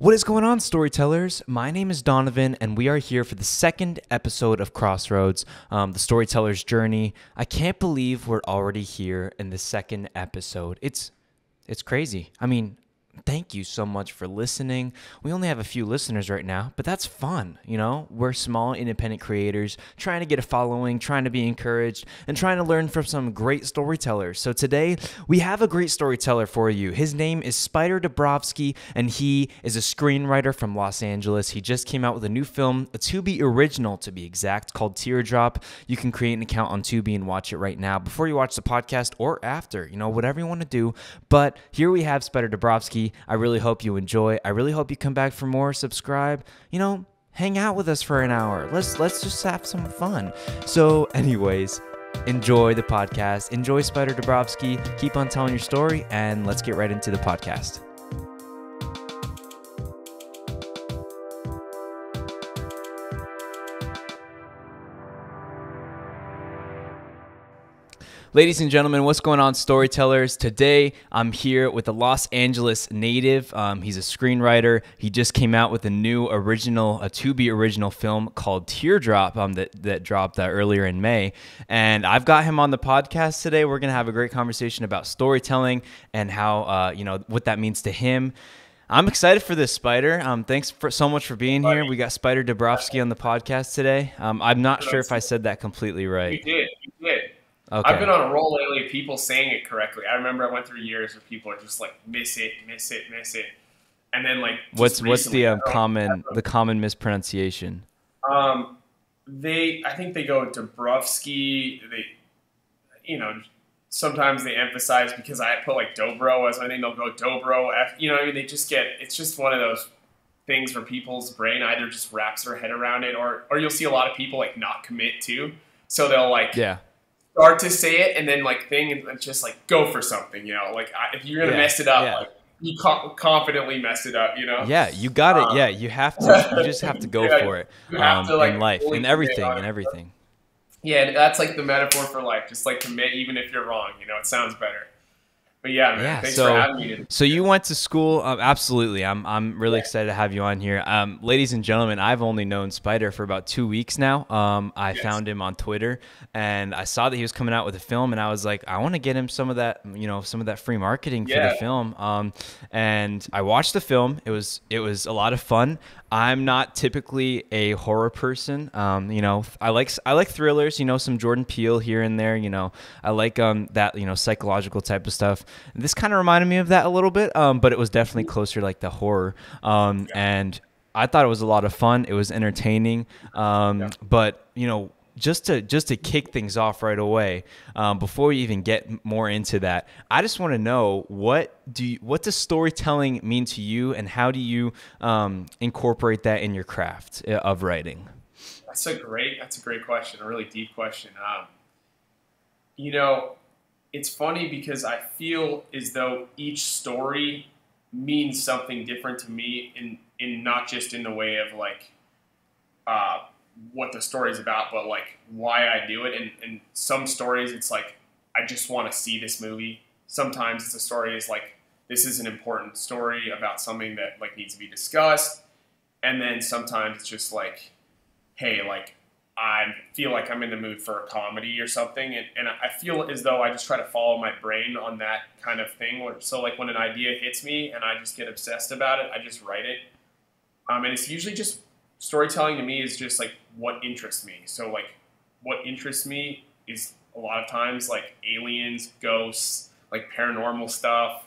What is going on, storytellers? My name is Donovan, and we are here for the second episode of Crossroads, the storyteller's journey. I can't believe we're already here in the second episode. It's crazy. I mean, thank you so much for listening. We only have a few listeners right now, but that's fun. You know, we're small independent creators trying to get a following, trying to be encouraged, and trying to learn from some great storytellers. So today we have a great storyteller for you. His name is Spyder Dobrofsky, and he is a screenwriter from Los Angeles. He just came out with a new film, a Tubi original to be exact, called Teardrop. You can create an account on Tubi and watch it right now before you watch the podcast or after, you know, whatever you want to do. But here we have Spyder Dobrofsky. I really hope you enjoy. I really hope you come back for more, subscribe, you know, hang out with us for an hour. Let's just have some fun. So anyways, enjoy the podcast. Enjoy Spyder Dobrofsky. Keep on telling your story, and let's get right into the podcast. Ladies and gentlemen, what's going on, storytellers? Today, I'm here with a Los Angeles native. He's a screenwriter. He just came out with a new original, a Tubi original film called Teardrop that dropped earlier in May. And I've got him on the podcast today. We're going to have a great conversation about storytelling and how, you know, what that means to him. I'm excited for this, Spyder. Thanks so much for being here. We got Spyder Dobrofsky on the podcast today. I'm not sure if I said that completely right. You did. Okay. I've been on a roll lately of people saying it correctly. I remember I went through years where people are just like, miss it. And then like, what's the common mispronunciation? I think they go Dobrofsky. Sometimes they emphasize, because I put like Dobro as my name, they'll go Dobro. You know what I mean? It's just one of those things where people's brain either just wraps their head around it, or you'll see a lot of people like not commit to. So they'll like, start to say it and then like and just like go for something, you know, like if you're gonna mess it up, like you confidently mess it up, you know. You got it. You have to. You just have to go for it. You have to, like, in life, in everything. Yeah, that's like the metaphor for life. Just like commit, even if you're wrong. You know, it sounds better. But yeah, man, thanks for having me. So you went to school. Absolutely. I'm really excited to have you on here. Ladies and gentlemen, I've only known Spyder for about 2 weeks now. I found him on Twitter, and I saw that he was coming out with a film, and I was like, I want to get him some of that, you know, some of that free marketing for the film. And I watched the film. It was a lot of fun. I'm not typically a horror person. You know, I like thrillers, you know, some Jordan Peele here and there, you know. I like that, you know, psychological type of stuff. This kind of reminded me of that a little bit, but it was definitely closer to like the horror. And I thought it was a lot of fun. It was entertaining. But, you know, just to kick things off right away, before we even get more into that, I just want to know, what does storytelling mean to you, and how do you incorporate that in your craft of writing? That's a great question, a really deep question. You know, it's funny because I feel as though each story means something different to me, in not just in the way of like what the story is about, but like why I do it. And some stories, it's like, I just want to see this movie. Sometimes it's a story is like, this is an important story about something that like needs to be discussed. And then sometimes it's just like, hey, like I feel like I'm in the mood for a comedy or something. And I feel as though I just try to follow my brain on that kind of thing. So like when an idea hits me and I just get obsessed about it, I just write it. And it's usually just, storytelling to me is just like what interests me. So like what interests me is a lot of times like aliens, ghosts, like paranormal stuff,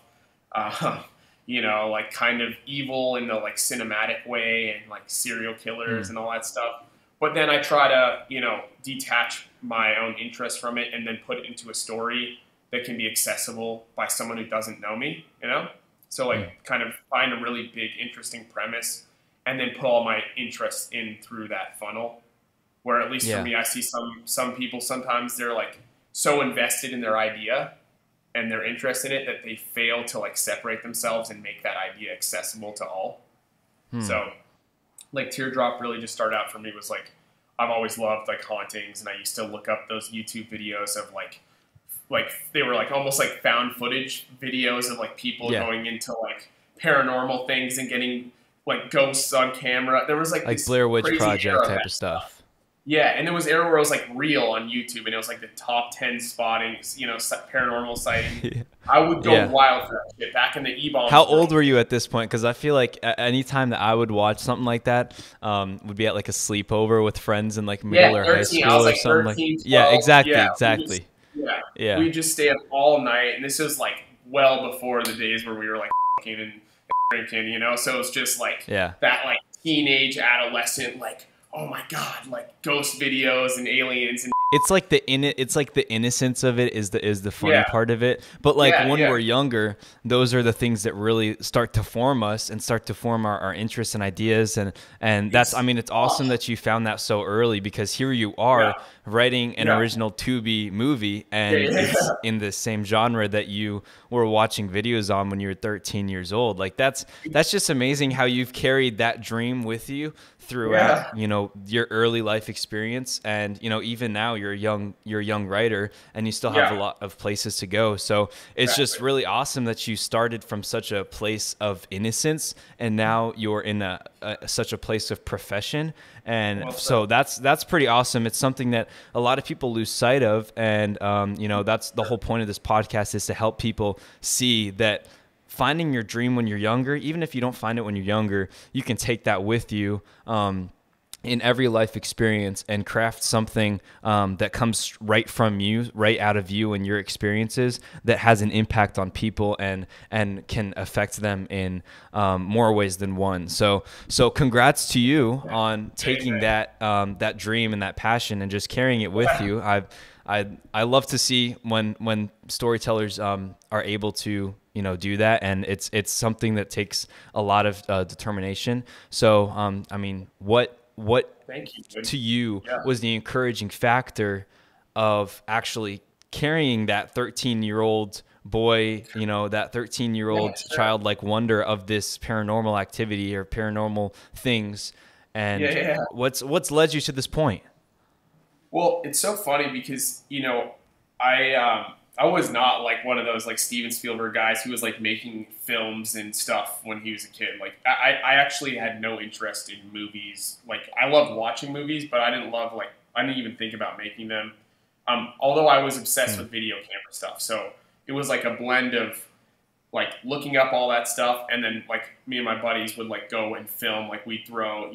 you know, like kind of evil in the like cinematic way, and like serial killers and all that stuff. But then I try to, you know, detach my own interest from it and then put it into a story that can be accessible by someone who doesn't know me, you know? So like kind of find a really big, interesting premise and then put all my interests in through that funnel. Where at least for me, I see some people, sometimes they're like so invested in their idea and their interest in it that they fail to like separate themselves and make that idea accessible to all. So like Teardrop really just started out for me was like, I've always loved like hauntings, and I used to look up those YouTube videos of like they were like almost like found footage videos of like people going into like paranormal things and getting like ghosts on camera. There was like Like this Blair Witch crazy era Project of type that of stuff. stuff. Yeah, and there was era where it was like real on YouTube, and it was like the top 10 spottings, paranormal sightings. Yeah. I would go Yeah. wild for that shit back in the How E-bombs old world. were you at this point? Because I feel like any time that I would watch something like that, would be at like a sleepover with friends in like middle Yeah, or high 13. I school was or like something like. 13, Yeah, 12. exactly, Yeah, exactly. yeah, Yeah, we just stay up all night, and this was like well before the days where we were like fucking and drinking, So it's just like yeah. that like teenage adolescent like, oh my god, like ghost videos and aliens and It's like the innocence of it is the funny yeah, part of it. But like yeah, when yeah, we're younger, those are the things that really start to form us and start to form our interests and ideas, and that's, I mean, it's awesome that you found that so early, because here you yeah, are writing an yeah, original Tubi movie, yeah, and yeah, it's in the same genre that you were watching videos on when you were 13 years old. Like that's just amazing how you've carried that dream with you throughout, yeah, your early life experience, and even now you're a young writer, and you still have a yeah, lot of places to go. So it's just exactly. really awesome that you started from such a place of innocence, and now you're in such a place of profession. And Well so said. that's pretty awesome. It's something that a lot of people lose sight of, and that's the whole point of this podcast, is to help people see that finding your dream when you're younger, even if you don't find it when you're younger, you can take that with you in every life experience and craft something that comes right from you, right out of you and your experiences, that has an impact on people and can affect them in more ways than one. So congrats to you on taking that dream and that passion and just carrying it with you. I love to see when storytellers are able to do that, and it's something that takes a lot of determination. So I mean, what Thank you, dude. to you Yeah. was the encouraging factor of actually carrying that 13-year-old boy, that 13-year-old Yeah, sure. childlike wonder of this paranormal activity or paranormal things, Yeah, and yeah. what's led you to this point? Well, it's so funny because I was not like one of those like Steven Spielberg guys who was like making films and stuff when he was a kid. Like I actually had no interest in movies. Like I loved watching movies, but I didn't even think about making them. Although I was obsessed with video camera stuff, so it was like a blend of like looking up all that stuff, and then like me and my buddies would like go and film. Like we'd throw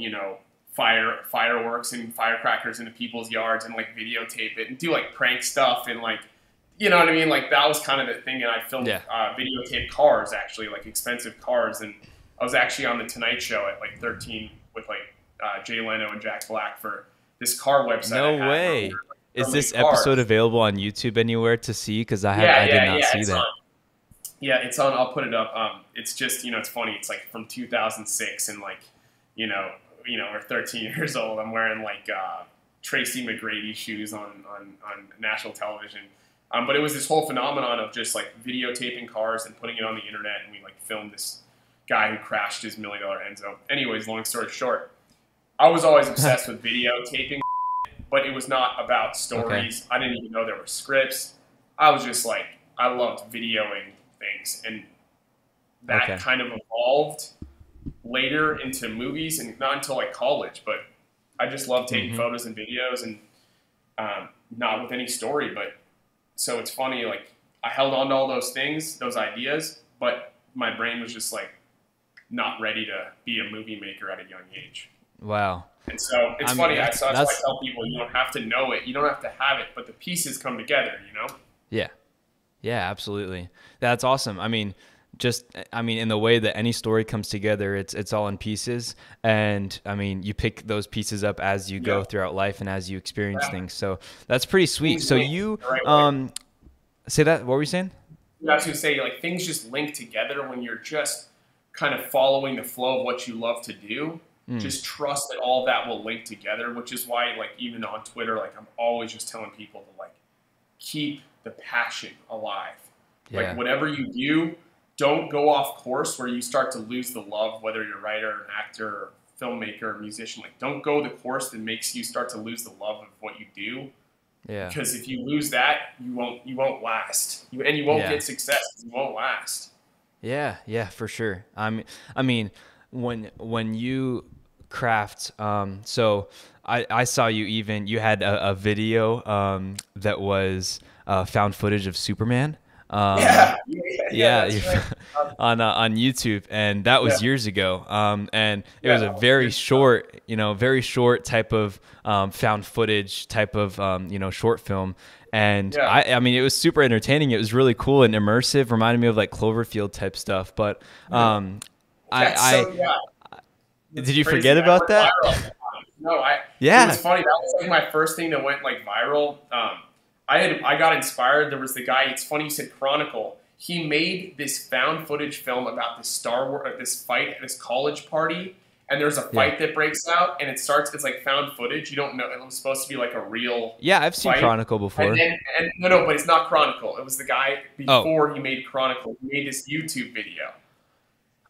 fireworks and firecrackers into people's yards and like videotape it and do like prank stuff and like, you know what I mean? Like that was kind of the thing. And I filmed Yeah. videotape cars, actually, like expensive cars. And I was actually on the Tonight Show at like 13 with like Jay Leno and Jack Black for this car website. I No had where we way. were, like, Is filming this cars. episode available on YouTube anywhere to see? Because Yeah, I did yeah, not yeah. see It's that. on. Yeah, it's on. I'll put it up. It's just it's funny. It's like from 2006, and like we're 13 years old. I'm wearing like Tracy McGrady shoes on national television. But it was this whole phenomenon of just like videotaping cars and putting it on the internet, and we like filmed this guy who crashed his $1 million Enzo. Anyways, long story short, I was always obsessed with videotaping, but it was not about stories. I didn't even know there were scripts. I was just like, I loved videoing things, and that kind of evolved later into movies, and not until like college. But I just love taking photos and videos, and not with any story. But so it's funny, like I held on to all those things, those ideas, but my brain was just like not ready to be a movie maker at a young age. Wow. And so it's funny. That's why I tell people, you don't have to know it, you don't have to have it, but the pieces come together. Yeah. Yeah, absolutely. That's awesome. I mean, in the way that any story comes together, it's all in pieces. And I mean, you pick those pieces up as you go throughout life and as you experience things. So that's pretty sweet. Things So link you, the right way. say that, what were you saying? I was going to say, like, things just link together when you're just kind of following the flow of what you love to do. Just trust that all that will link together, which is why, like, even on Twitter, like, I'm always just telling people to, like, keep the passion alive. Yeah. Like, whatever you do, don't go off course where you start to lose the love, whether you're a writer, an actor, or filmmaker, or musician. Like, don't go the course that makes you start to lose the love of what you do. Yeah. Because if you lose that, you won't last. You won't get success. You won't last. Yeah, for sure. I mean, when you craft, so I saw you had a video that was found footage of Superman. Um, That's right. on YouTube, and that Yeah, was years ago. And it yeah, was a that was very years ago. short, very short type of found footage type of short film. And Yeah, I mean, it was super entertaining. It was really cool and immersive. Reminded me of like Cloverfield type stuff. But yeah. That's I so yeah. did That's you crazy. forget That about went that? viral at the time. No, it was Yeah. funny. That was like my first thing that went like viral. I got inspired. There was the guy. It's funny you said Chronicle. He made this found footage film about this Star Wars, this fight at this college party, and there's a Yeah. fight that breaks out, and it starts. It's like found footage. You don't know it was supposed to be like a real Yeah, I've seen fight. Chronicle And before. then, no, but it's not Chronicle. It was the guy Oh. before he made Chronicle. He made this YouTube video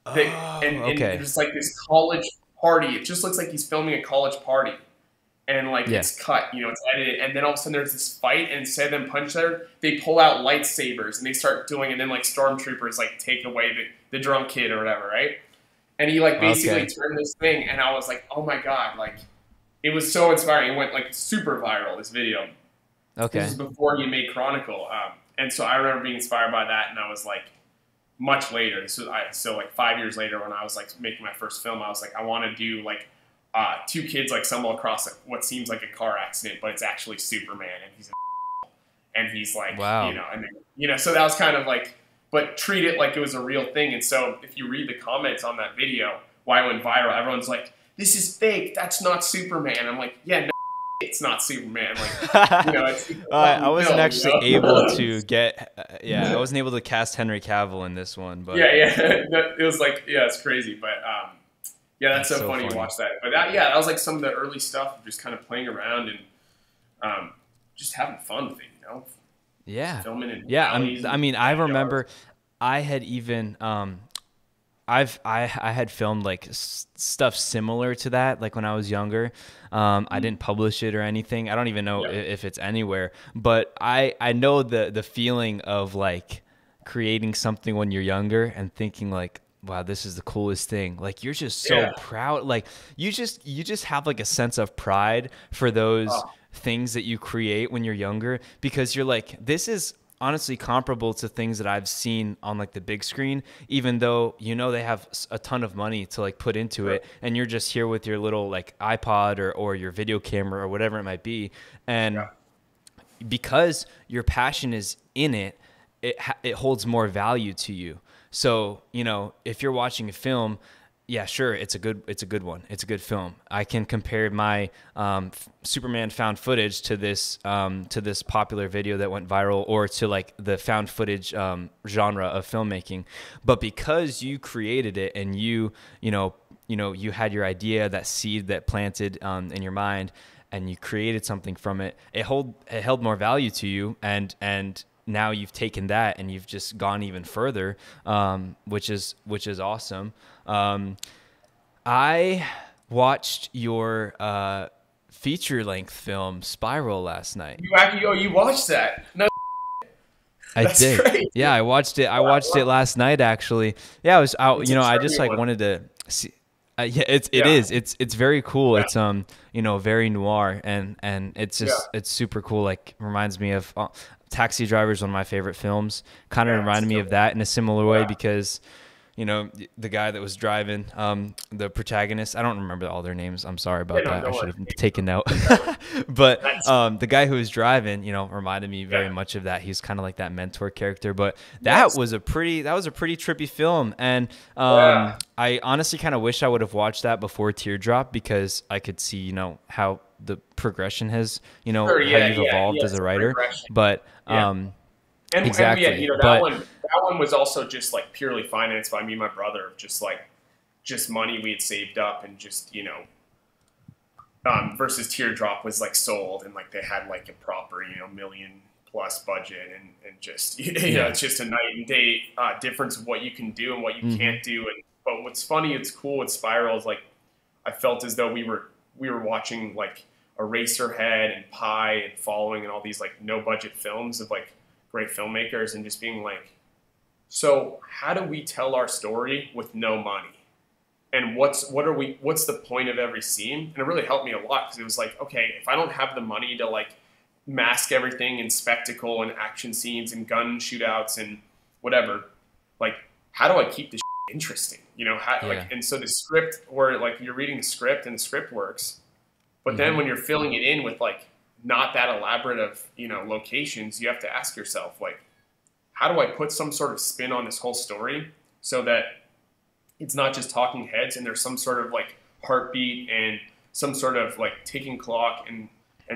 that, Oh, and okay. there's like this college party. It just looks like he's filming a college party, and like Yeah. it's cut, it's edited, and then all of a sudden there's this fight, and instead of them punch each other, they pull out lightsabers and they start doing, and then like stormtroopers like take away the drunk kid or whatever, right? And he like basically Okay. turned this thing, and I was like, oh my god, like it was so inspiring. It went like super viral. This video. This Okay. was before he made Chronicle, and so I remember being inspired by that, and I was like, much later. So like 5 years later, when I was like making my first film, I was like, I want to do like two kids like stumble across what seems like a car accident, but it's actually Superman, and he's like, Wow. and then, so that was kind of like, but treat it like it was a real thing. And so if you read the comments on that video, why it went viral, everyone's like, this is fake. That's not Superman. I'm like, yeah, no, it's not Superman. Like, it's I wasn't film, actually able to get, I wasn't able to cast Henry Cavill in this one, but yeah. It was like, yeah, it's crazy, but yeah, that's that's so so funny to funny. watch that. But that was like some of the early stuff, just kind of playing around and just having fun with it, Yeah. filming in Yeah. alleys I and mean, I backyards. remember I had even, I had filmed like stuff similar to that, like when I was younger. I didn't publish it or anything. I don't even know Yeah, if it's anywhere, but I know the feeling of like creating something when you're younger and thinking like, wow, this is the coolest thing. Like you're just so yeah. proud. Like you just have like a sense of pride for those Oh, things that you create when you're younger, because you're like, this is honestly comparable to things that I've seen on like the big screen, even though they have a ton of money to like put into sure. it, and you're just here with your little like iPod or your video camera or whatever it might be. And Yeah, because your passion is in it, it holds more value to you. So, if you're watching a film, yeah, sure, it's a good one. It's a good film. I can compare my Superman found footage to this popular video that went viral, or to like the found footage genre of filmmaking. But because you created it, and you had your idea, that seed that planted in your mind, and you created something from it, it held more value to you, and now you've taken that and you've just gone even further, which is awesome. I watched your feature length film Spiral last night. you watched that? No, I that's did. crazy. Yeah, I watched it. I Wow, watched it last night actually. Yeah, I was out. it's a I just trippy like one. wanted to see. Yeah, it Yeah, is. It's very cool. yeah, It's very noir, and it's yeah, just it's super cool. Like reminds me of Taxi Driver is one of my favorite films. Kind of yeah. It's a reminded me dope of one. that in a similar way, Yeah, because the guy that was driving, the protagonist, I don't remember all their names. I'm sorry yeah. about No, that. I don't should worry. have taken note. But That's the guy who was driving, reminded me very yeah. much of that. He's kind of like that mentor character. But that Yes. was a pretty trippy film. And Yeah. I honestly kind of wish I would have watched that before Teardrop, because I could see, how the progression has, Sure. how Yeah. you've Yeah. evolved as Yes. a The writer. progression. But Yeah. And yeah, exactly. that But one. That one was also just like purely financed by me and my brother. Just money we had saved up, and just versus Teardrop was like sold, and like they had like a proper million plus budget, and just yeah. it's just a night and day difference of what you can do and what you Hmm. can't do. And but what's funny, it's cool with Spiral is like I felt as though we were watching like Eraserhead and Pi and Following and all these like no budget films of like great filmmakers, and just being like, so how do we tell our story with no money? and what's the point of every scene? And it really helped me a lot because it was like, okay, if I don't have the money to like mask everything in spectacle and action scenes and gun shootouts and whatever, like how do I keep this interesting? You know, like, and so the script, where like you're reading the script and the script works, but then when you're filling it in with like not that elaborate of, you know, locations, you have to ask yourself, like, how do I put some sort of spin on this whole story so that it's not just talking heads and there's some sort of like heartbeat and some sort of like ticking clock and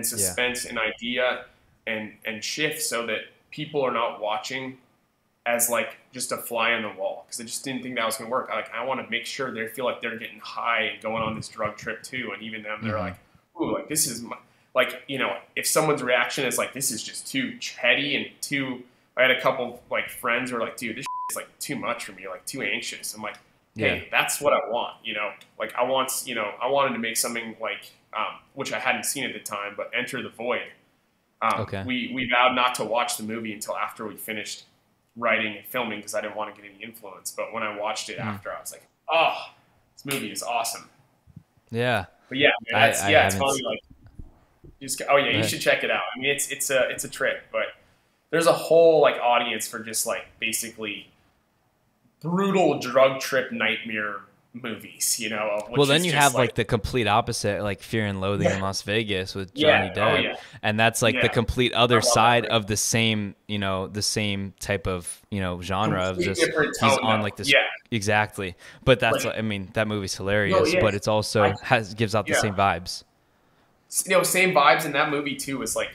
suspense and idea and shift, so that people are not watching as like just a fly on the wall, because I just didn't think that was going to work. I want to make sure they feel like they're getting high and going on this drug trip too, and even them, they're like, ooh, like this is my, like, you know, if someone's reaction is like, this is just too heady and too, I had a couple like friends who were like, dude, this is like too much for me, like too anxious. I'm like, hey, that's what I want, you know, like I wanted to make something like, which I hadn't seen at the time, but Enter the Void. We vowed not to watch the movie until after we finished writing and filming, because I didn't want to get any influence. But when I watched it after, I was like, oh, this movie is awesome. Yeah. But yeah, man, it's funny. Like, just, you should check it out. I mean, it's a trip, but there's a whole like audience for just like basically brutal drug trip nightmare movies, you know. Well, then you have like the complete opposite, like Fear and Loathing in Las Vegas with Johnny Depp, and that's like the complete other side of the same, you know, the same type of, you know, genre of just he's on like this exactly. But that's like, I mean, that movie's hilarious, but it's also gives out the same vibes. You know, same vibes in that movie too. Is like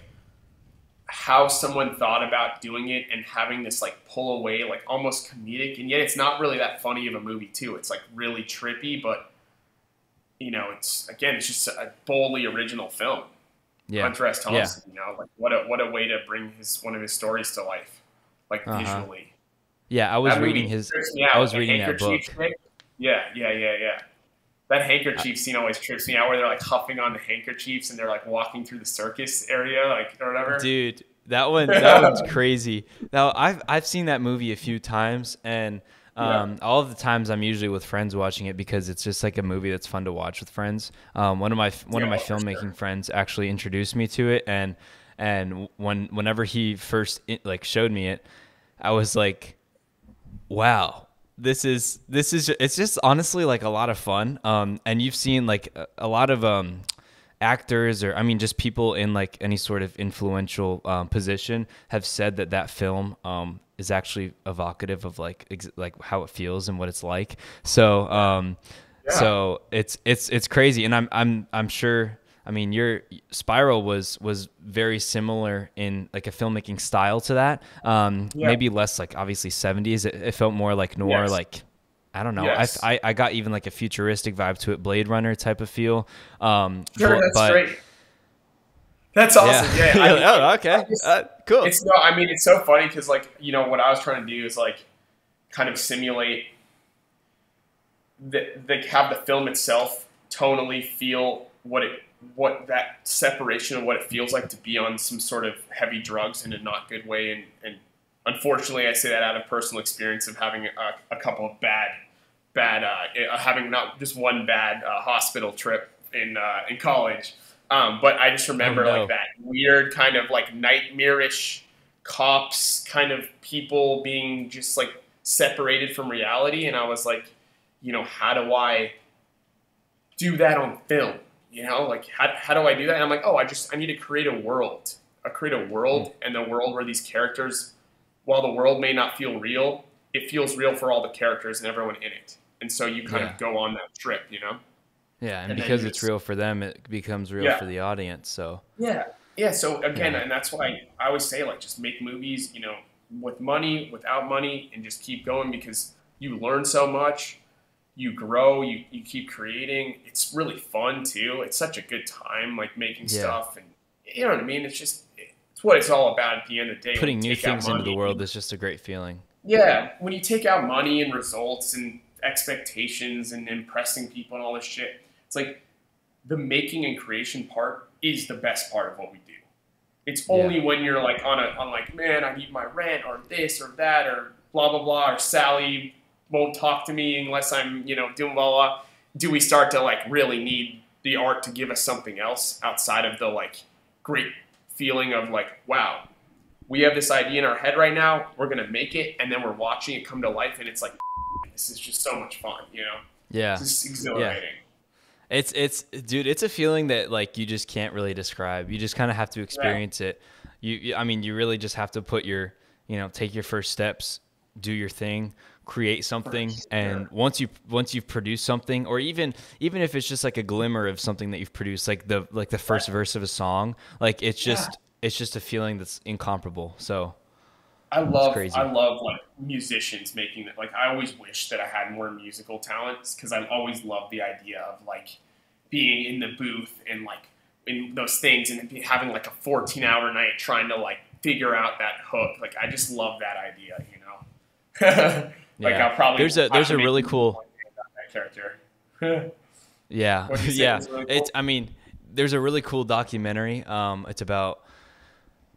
how someone thought about doing it and having this like pull away, like almost comedic, and yet it's not really that funny of a movie too. It's like really trippy, but you know, it's just a boldly original film. Hunter S. Thompson, you know, like what a way to bring one of his stories to life, like visually. Yeah, I was reading that book. Yeah. That handkerchief scene always trips me out, where they're like huffing on the handkerchiefs and they're like walking through the circus area, like, or whatever. Dude, that one's crazy. Now I've seen that movie a few times, and all of the times I'm usually with friends watching it, because it's just like a movie that's fun to watch with friends. One of my filmmaking friends actually introduced me to it, and whenever he first like showed me it, I was like, wow. This is it's just honestly like a lot of fun. And you've seen like a lot of actors, or I mean just people in like any sort of influential position have said that film is actually evocative of like how it feels and what it's like. So so it's crazy, and I'm sure. I mean, your Spiral was very similar in like a filmmaking style to that. Maybe less like obviously 70s. It felt more like noir, like I don't know. I got even like a futuristic vibe to it, Blade Runner type of feel. That's great. That's awesome. Yeah. Okay. Cool. It's so funny because like, you know, what I was trying to do is like kind of simulate have the film itself tonally feel what that separation of what it feels like to be on some sort of heavy drugs in a not good way. And unfortunately, I say that out of personal experience of having a couple of having not just one bad hospital trip in college. But I just remember like that weird kind of like nightmarish cops kind of people being just like separated from reality. And I was like, you know, how do I do that on film? You know, like how do I do that? And I'm like, I need to create a world. And the world where these characters, while the world may not feel real, it feels real for all the characters and everyone in it. And so you kind of go on that trip, you know? Yeah, and because it's real for them, it becomes real for the audience. So yeah. So again, and that's why I always say like just make movies, you know, with money, without money, and just keep going, because you learn so much. You grow, you keep creating. It's really fun too. It's such a good time, like making stuff, and you know what I mean. It's what it's all about at the end of the day. Putting new things into the world is just a great feeling. Yeah, when you take out money and results and expectations and impressing people and all this shit, it's like the making and creation part is the best part of what we do. It's only when you're like on like, man, I need my rent or this or that or blah blah blah, or Sally won't talk to me unless I'm, you know, doing blah blah. do we start to like really need the art to give us something else outside of the like great feeling of like, wow, we have this idea in our head right now, we're going to make it, and then we're watching it come to life, and it's like, this is just so much fun, you know? Yeah. It's just exhilarating. Yeah. Dude, it's a feeling that like you just can't really describe. You just kind of have to experience it. I mean, you really just have to put your, take your first steps, do your thing, create something, and once you've produced something, or even if it's just like a glimmer of something that you've produced, like the first verse of a song, like it's just a feeling that's incomparable. So I love like musicians making that. Like I always wish that I had more musical talents, because I always loved the idea of like being in the booth and like in those things and having like a 14-hour night trying to like figure out that hook. Like I just love that idea, you know. Like I'll probably there's a really cool that character. Yeah. Yeah. Really cool? I mean, there's a really cool documentary. It's about,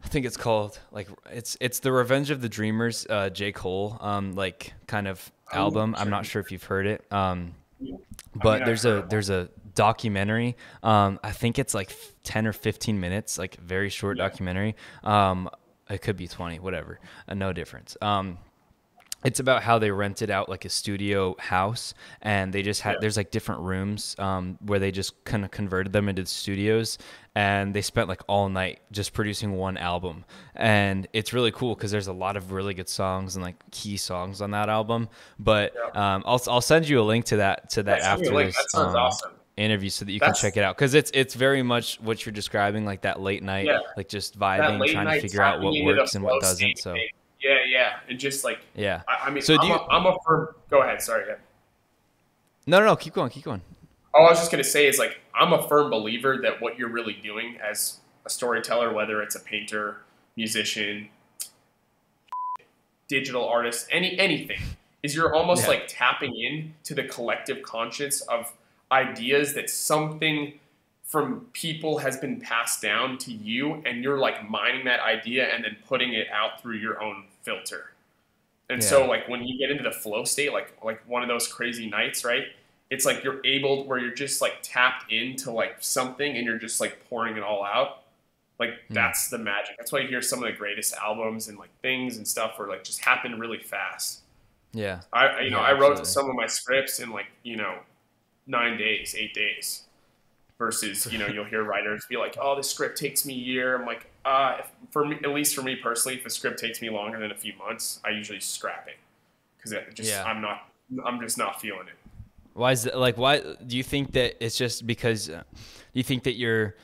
I think it's called like it's the Revenge of the Dreamers, J. Cole, like kind of album. Sure. I'm not sure if you've heard it. But there's a documentary. I think it's like 10 or 15 minutes, like very short documentary. It could be 20, whatever. No difference. It's about how they rented out like a studio house, and they just had there's like different rooms where they just kind of converted them into studios, and they spent like all night just producing one album. And it's really cool because there's a lot of really good songs and like key songs on that album. But I'll send you a link to that after this that sounds awesome. interview so that you can check it out, because it's very much what you're describing, like that late night, like just vibing, trying to figure out what works and what doesn't. So. Yeah, and just like I mean, so I'm a firm. Go ahead, sorry. No, keep going. All I was just gonna say is like I'm a firm believer that what you're really doing as a storyteller, whether it's a painter, musician, digital artist, anything, is you're almost like tapping in to the collective conscience of ideas that something from people has been passed down to you, and you're like mining that idea and then putting it out through your own filter. And so like when you get into the flow state, like one of those crazy nights, right? It's like you're able where you're just like tapped into like something and you're just like pouring it all out. Like that's the magic. That's why you hear some of the greatest albums and like things and stuff where like just happen really fast. Yeah. I wrote some of my scripts in like, 9 days, 8 days. Versus, you'll hear writers be like, "Oh, this script takes me a year." I'm like, for me, at least for me personally, if a script takes me longer than a few months, I usually scrap it because I'm just not feeling it. Why is it, like, why do you think that it's just because do you think that you're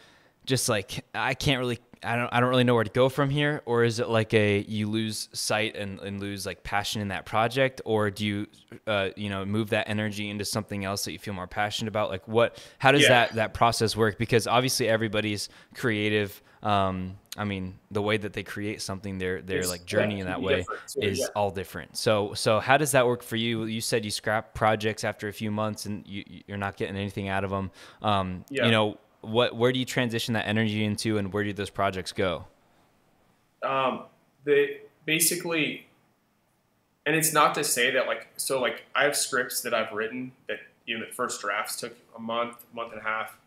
just like, I don't really know where to go from here? Or is it like you lose sight and lose like passion in that project? Or do you, move that energy into something else that you feel more passionate about? Like how does that process work? Because obviously everybody's creative. I mean, the way that they create something, their like journey in that way is all different. So how does that work for you? You said you scrap projects after a few months and you're not getting anything out of them. Where do you transition that energy into, and where do those projects go? They basically, and it's not to say that I have scripts that I've written that the first drafts took a month and a half,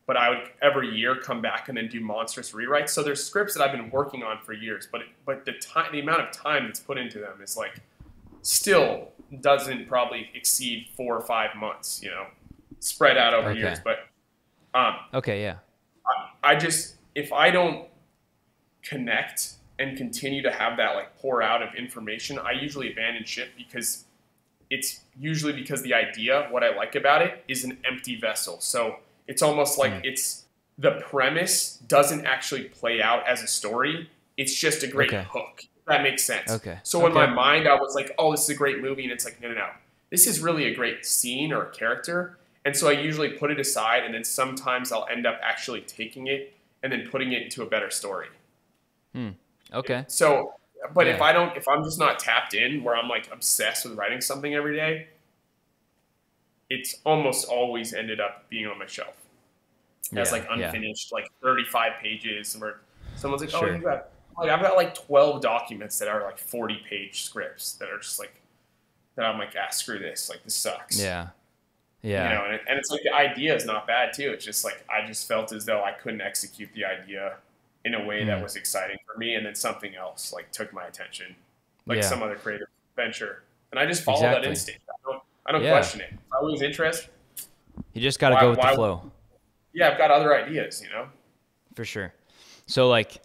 but I would every year come back and then do monstrous rewrites. So there's scripts that I've been working on for years, but the amount of time that's put into them is like still doesn't probably exceed 4 or 5 months, spread out over years, but. I just, if I don't connect and continue to have that like pour out of information, I usually abandon ship, because it's usually because the idea, what I like about it, is an empty vessel. So it's almost like it's the premise doesn't actually play out as a story. It's just a great hook. If that makes sense. So in my mind, I was like, oh, this is a great movie. And it's like, no. This is really a great scene or a character. And so I usually put it aside, and then sometimes I'll end up actually taking it and then putting it into a better story. So, but if I'm just not tapped in, where I'm like obsessed with writing something every day, it's almost always ended up being on my shelf as like unfinished, like 35 pages, where someone's like, oh, I've got like 12 documents that are like 40-page scripts that are just like, that I'm like, screw this, like this sucks. you Yeah. know, and it's like the idea is not bad too. It's just like I just felt as though I couldn't execute the idea in a way that Mm. was exciting for me, and then something else like took my attention, like Yeah. some other creative venture, and I just follow that Exactly. instinct. I don't Yeah. question it. If I lose interest, You just got to go with the why? flow. Yeah, I've got other ideas, you know. For sure. So like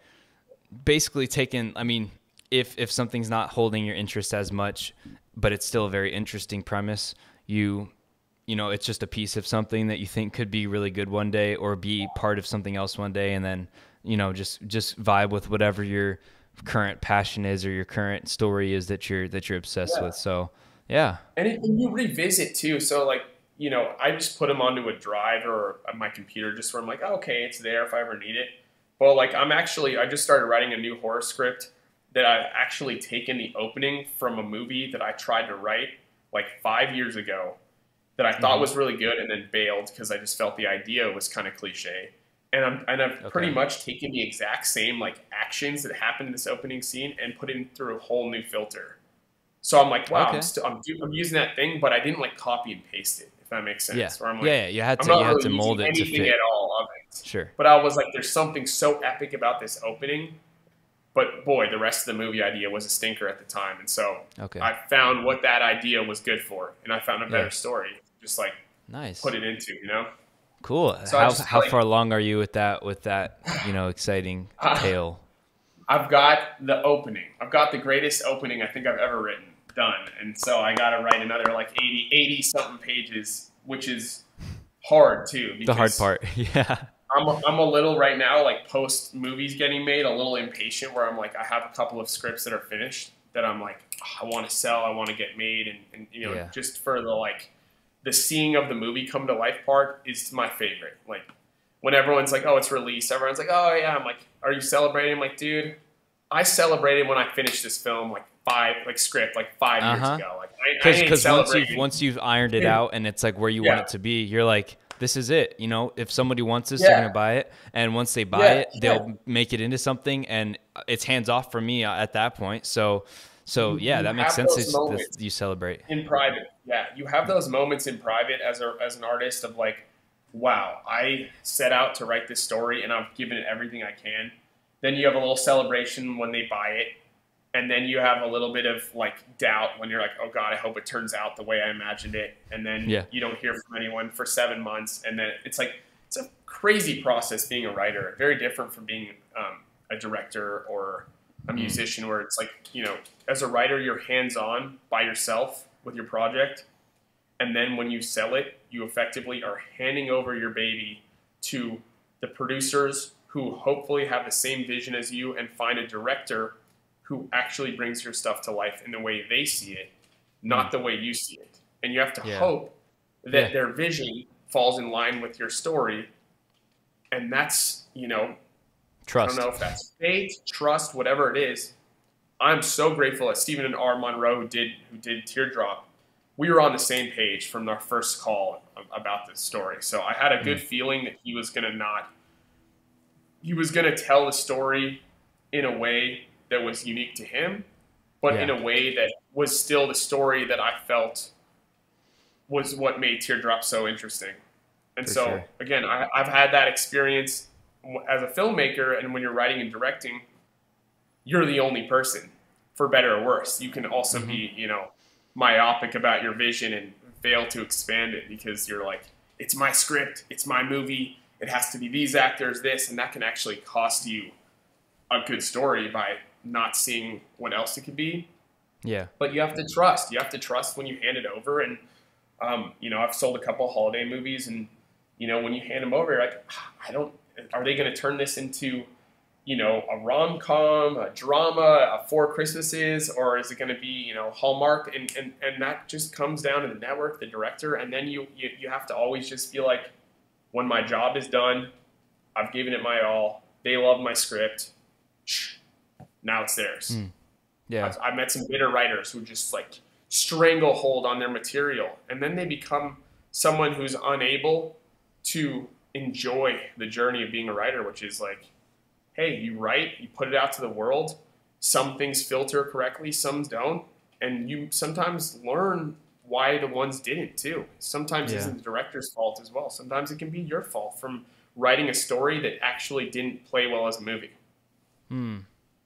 basically taking, I mean, if something's not holding your interest as much, but it's still a very interesting premise, you know, it's just a piece of something that you think could be really good one day or be part of something else one day, and then, you know, just vibe with whatever your current passion is or your current story is that you're obsessed Yeah. with. So, yeah. And you revisit too. So like, you know, I just put them onto a drive or on my computer just where I'm like, oh, okay, it's there if I ever need it. But like I just started writing a new horror script that I've actually taken the opening from a movie that I tried to write like 5 years ago that I thought Mhm. was really good and then bailed because I just felt the idea was kind of cliche. And I've pretty Okay. much taken the exact same like actions that happened in this opening scene and put it through a whole new filter. So I'm like, wow, Okay. I'm using that thing, but I didn't like copy and paste it, if that makes Yeah. sense. Where I'm like, Yeah, you had I'm to not really using mold it to anything fit. at all of it. Sure. But I was like, there's something so epic about this opening. But boy, the rest of the movie idea was a stinker at the time. And so Okay. I found what that idea was good for, and I found a better Yeah. story. Just like Nice. put it into, you know? Cool. So I just How feel like far along are you with that, you know, exciting tale? I've got the opening. I've got the greatest opening I think I've ever written done. And so I got to write another like 80 something pages, which is hard too. The hard Because part. Yeah. I'm a little right now, like post movies getting made, a little impatient where I'm like, I have a couple of scripts that are finished that I'm like, "Oh, I want to sell, I want to get made. And you know, Yeah. just for the like, the seeing of the movie come to life part is my favorite. Like when everyone's like, oh, it's released, everyone's like, oh yeah. I'm like, are you celebrating? I'm like, dude, I celebrated when I finished this film like 5 years Uh-huh. ago. Like I ain't Because celebrating. once you've ironed it out and it's like where you want Yeah, it to be, you're like, this is it. You know, if somebody wants this, they're yeah, gonna buy it, and once they buy yeah, it, yeah. they'll make it into something, and it's hands off from me at that point. So yeah, You that makes have sense. those That moments you celebrate. in private. Yeah, you have those moments in private as an artist of like, wow, I set out to write this story and I've given it everything I can. Then you have a little celebration when they buy it, and then you have a little bit of like doubt when you're like, oh god, I hope it turns out the way I imagined it, and then Yeah. you don't hear from anyone for 7 months, and then it's like it's a crazy process being a writer, very different from being a director or a Mm. musician, where it's like, you know, as a writer you're hands on by yourself with your project, and then when you sell it, you effectively are handing over your baby to the producers who hopefully have the same vision as you and find a director who actually brings your stuff to life in the way they see it, Mm. not the way you see it. And you have to Yeah. hope Yeah. that their vision falls in line with your story. And that's, you know, I don't Trust. know if that's faith, trust, whatever it is. I'm so grateful that Stephen and R. Monroe, who did Teardrop, we were on the same page from our first call about this story. So I had a good Mm. feeling that he was gonna tell the story in a way that was unique to him, but in Yeah. a way that was still the story that I felt was what made Teardrop so interesting. And For so sure. again, I've had that experience as a filmmaker, and when you're writing and directing, you're the only person, for better or worse. You can also Hmm. be, you know, myopic about your vision and fail to expand it because you're like, it's my script, it's my movie, it has to be these actors, this, and that can actually cost you a good story by not seeing what else it could be. Yeah. But you have to trust. You have to trust when you hand it over. And you know, I've sold a couple of holiday movies, and you know, when you hand them over, you're like, I don't. Are they going to turn this into, you know, a rom-com, a drama, a Four Christmases, or is it going to be, you know, Hallmark? And that just comes down to the network, the director, and then you have to always just feel like, when my job is done, I've given it my all. They love my script. Now it's theirs. Mm. Yeah. I've met some bitter writers who just like stranglehold on their material, and then they become someone who's unable to enjoy the journey of being a writer, which is like, hey, you write, you put it out to the world. Some things filter correctly, some don't, and you sometimes learn why the ones didn't too. Sometimes it Yeah. isn't the director's fault as well. Sometimes it can be your fault from writing a story that actually didn't play well as a movie.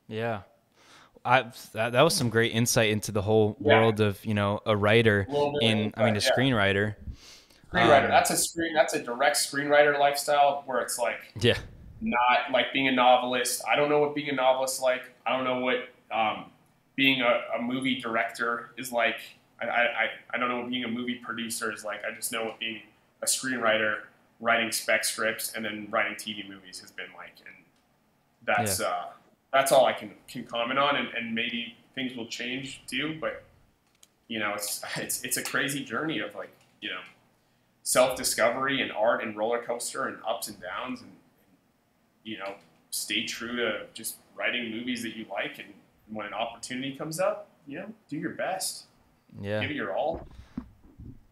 Yeah. That was some great insight into the whole Yeah, world of, a writer a little bit of a insight, yeah. screenwriter. Screenwriter. That's a direct screenwriter lifestyle where it's like Yeah. not like being a novelist. I don't know what being a novelist like. I don't know what being a movie director is like. I don't know what being a movie producer is like. I just know what being a screenwriter, writing spec scripts, and then writing TV movies has been like. And that's all I can comment on. And maybe things will change too. But it's a crazy journey of like self-discovery and art and roller coaster and ups and downs and stay true to just writing movies that you like, and when an opportunity comes up, do your best. Yeah. Give it your all.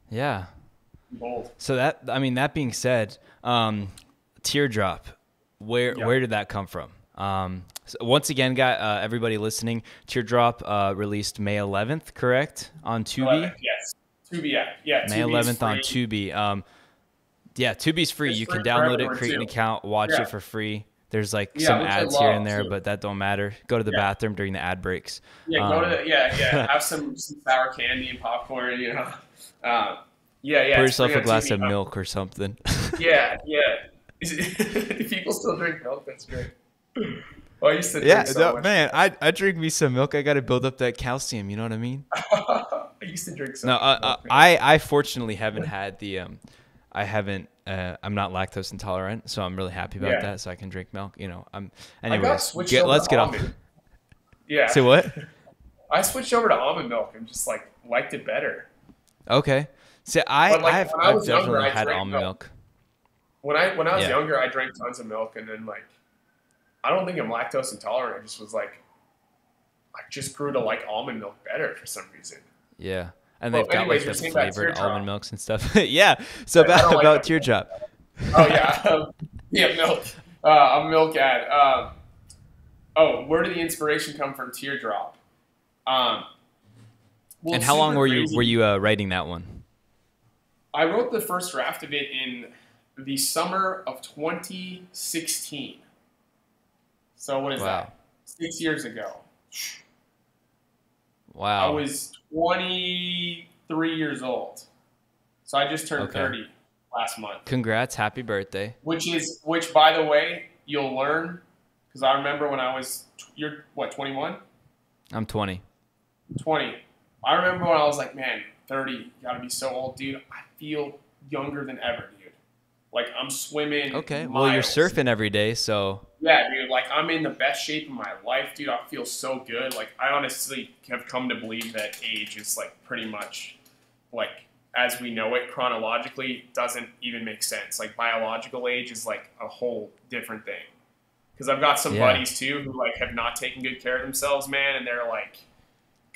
Yeah. Bold. So that being said, Teardrop, where did that come from? So once again, everybody listening, Teardrop released May 11th, correct? On Tubi? 11th, yes. Tubi, yeah. May 11th on Tubi. Tubi's free. You can download it, create an account, watch it for free. There's like some ads here and there, but that don't matter. Go to the bathroom during the ad breaks. Yeah, go to have some sour candy and popcorn. Pour yourself a glass of milk or something. Yeah. If people still drink milk, that's great. Well, I used to drink so much. Man, I drink me some milk. I got to build up that calcium. You know what I mean? I used to drink so much milk. I fortunately haven't had the I'm not lactose intolerant, so I'm really happy about that. So I can drink milk. Anyways, let's get off. Yeah. Say what? I switched over to almond milk and just like liked it better. Okay. See, I've definitely had almond milk. When I was younger, I drank tons of milk, and then like, I don't think I'm lactose intolerant. I just was like, I just grew to like almond milk better for some reason. Yeah. And they've got like the flavored almond milks and stuff. Yeah. So about Teardrop. Oh yeah. Milk. A milk ad. Where did the inspiration come from? Teardrop. And how long were you writing that one? I wrote the first draft of it in the summer of 2016. So what is that? 6 years ago. Wow. I was 23 years old. So I just turned 30 last month. Congrats. Happy birthday. Which by the way, you'll learn, because I remember when I was, you're what, 21? I'm 20. 20. I remember when I was like, man, 30, you gotta be so old, dude. I feel younger than ever, dude. Like, I'm swimming. Okay, miles. well, you're surfing every day, so. Yeah, dude, like, I'm in the best shape of my life, dude. I feel so good. Like, I honestly have come to believe that age is, like, pretty much, like, as we know it chronologically, doesn't even make sense. Like, biological age is, like, a whole different thing. Because I've got some buddies, too, who, like, have not taken good care of themselves, man, and they're, like,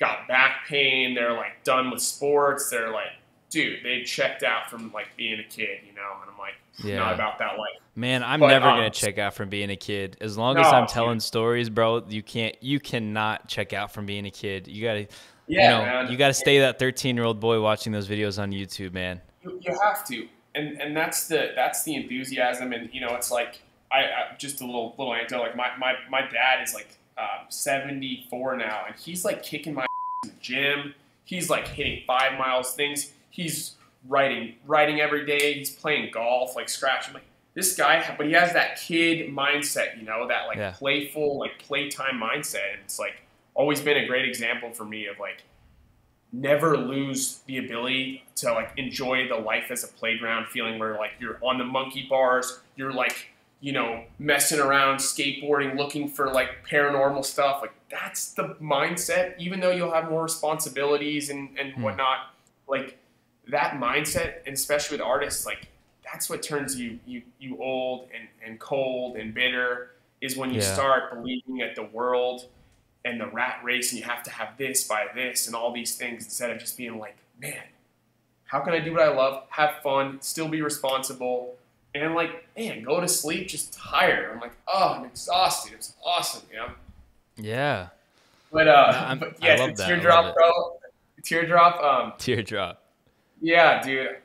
got back pain. They're, like, done with sports. They're, like, dude, they checked out from, like, being a kid, you know? And I'm like, not about that life. Man, I'm never going to check out from being a kid. As long as I'm telling stories, bro, you cannot check out from being a kid. You got to, you got to stay that 13-year-old boy watching those videos on YouTube, man. You have to. And that's the enthusiasm. And, you know, it's like, I just a little anecdote. Like, my dad is, like, 74 now, and he's, like, kicking my in the gym. He's, like, hitting 5 miles things. He's writing every day. He's playing golf, like scratching. Like, this guy, but he has that kid mindset, you know, that like playful, like playtime mindset. And it's like always been a great example for me of like never lose the ability to like enjoy the life as a playground feeling where like you're on the monkey bars, you're like, you know, messing around, skateboarding, looking for like paranormal stuff. Like that's the mindset, even though you'll have more responsibilities and whatnot, like that mindset, and especially with artists, like that's what turns you old and cold and bitter, is when you start believing that the world and the rat race and you have to have this by this and all these things, instead of just being like, man, how can I do what I love, have fun, still be responsible, and like, man, go to sleep just tired. I'm like, oh, I'm exhausted. It's awesome, you know? Yeah. But yeah, I love that. Teardrop, bro. Teardrop. Teardrop. Yeah, dude.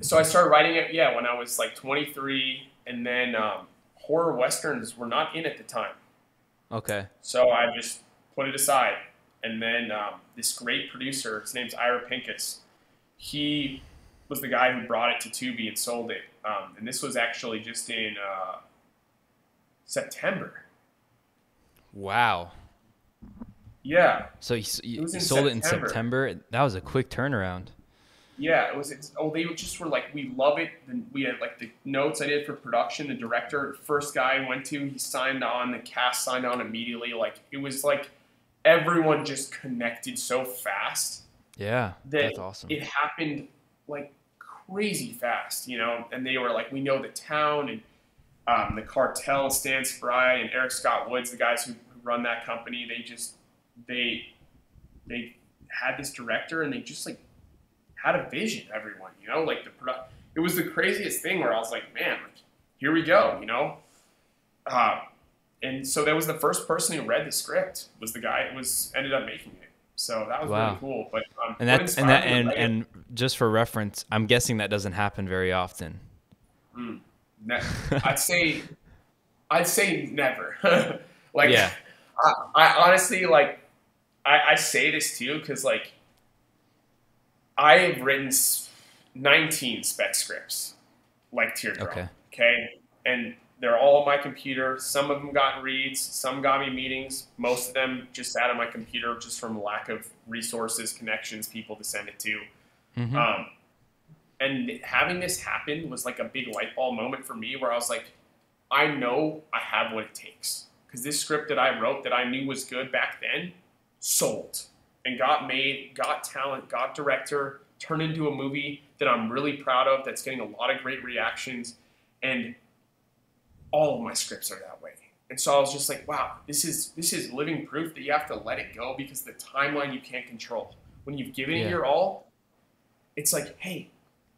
So I started writing it, yeah, when I was like 23, and then horror westerns were not in at the time. Okay. So I just put it aside. And then this great producer, his name's Ira Pincus, he was the guy who brought it to Tubi and sold it. And this was actually just in September. Wow. Yeah. So It you was in sold it in September. September. That was a quick turnaround. Yeah, they just were like, we love it. Then we had like the notes I did for production. The director, first guy I went to, he signed on. The cast signed on immediately. Like it was like everyone just connected so fast Yeah, that that's awesome. it happened like crazy fast, you know. And they were like, we know the town and the cartel, Stan Spry and Eric Scott Woods, the guys who run that company. They had this director and they just like had a vision, everyone, you know, like it was the craziest thing where I was like, man, like, here we go, you know? And so that was the first person who read the script was the guy who ended up making it. So that was really cool. But and just for reference, I'm guessing that doesn't happen very often. I'd say never. Like, yeah. I honestly, like, I say this too because like I have written 19 spec scripts, like Teardrop. Okay, and they're all on my computer. Some of them got reads, some got me meetings. Most of them just sat on my computer just from lack of resources, connections, people to send it to. Mm-hmm. And having this happen was like a big light bulb moment for me where I was like, I know I have what it takes. Because this script that I wrote that I knew was good back then sold and got made, got talent, got director, turned into a movie that I'm really proud of, that's getting a lot of great reactions. And all of my scripts are that way. And so I was just like, wow, this is living proof that you have to let it go because the timeline you can't control. When you've given it your all, it's like, hey,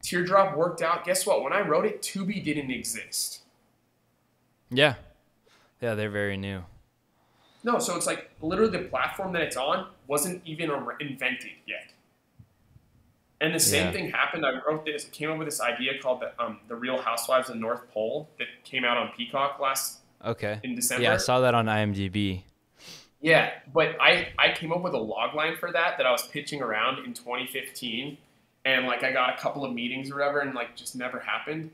Teardrop worked out. Guess what? When I wrote it, Tubi didn't exist. Yeah. Yeah, they're very new. No, so it's like literally the platform that it's on wasn't even invented yet. And the same thing happened. I came up with this idea called the Real Housewives of the North Pole that came out on Peacock in December. Yeah, I saw that on IMDB. Yeah, but I came up with a log line for that I was pitching around in 2015. And like I got a couple of meetings or whatever and like just never happened.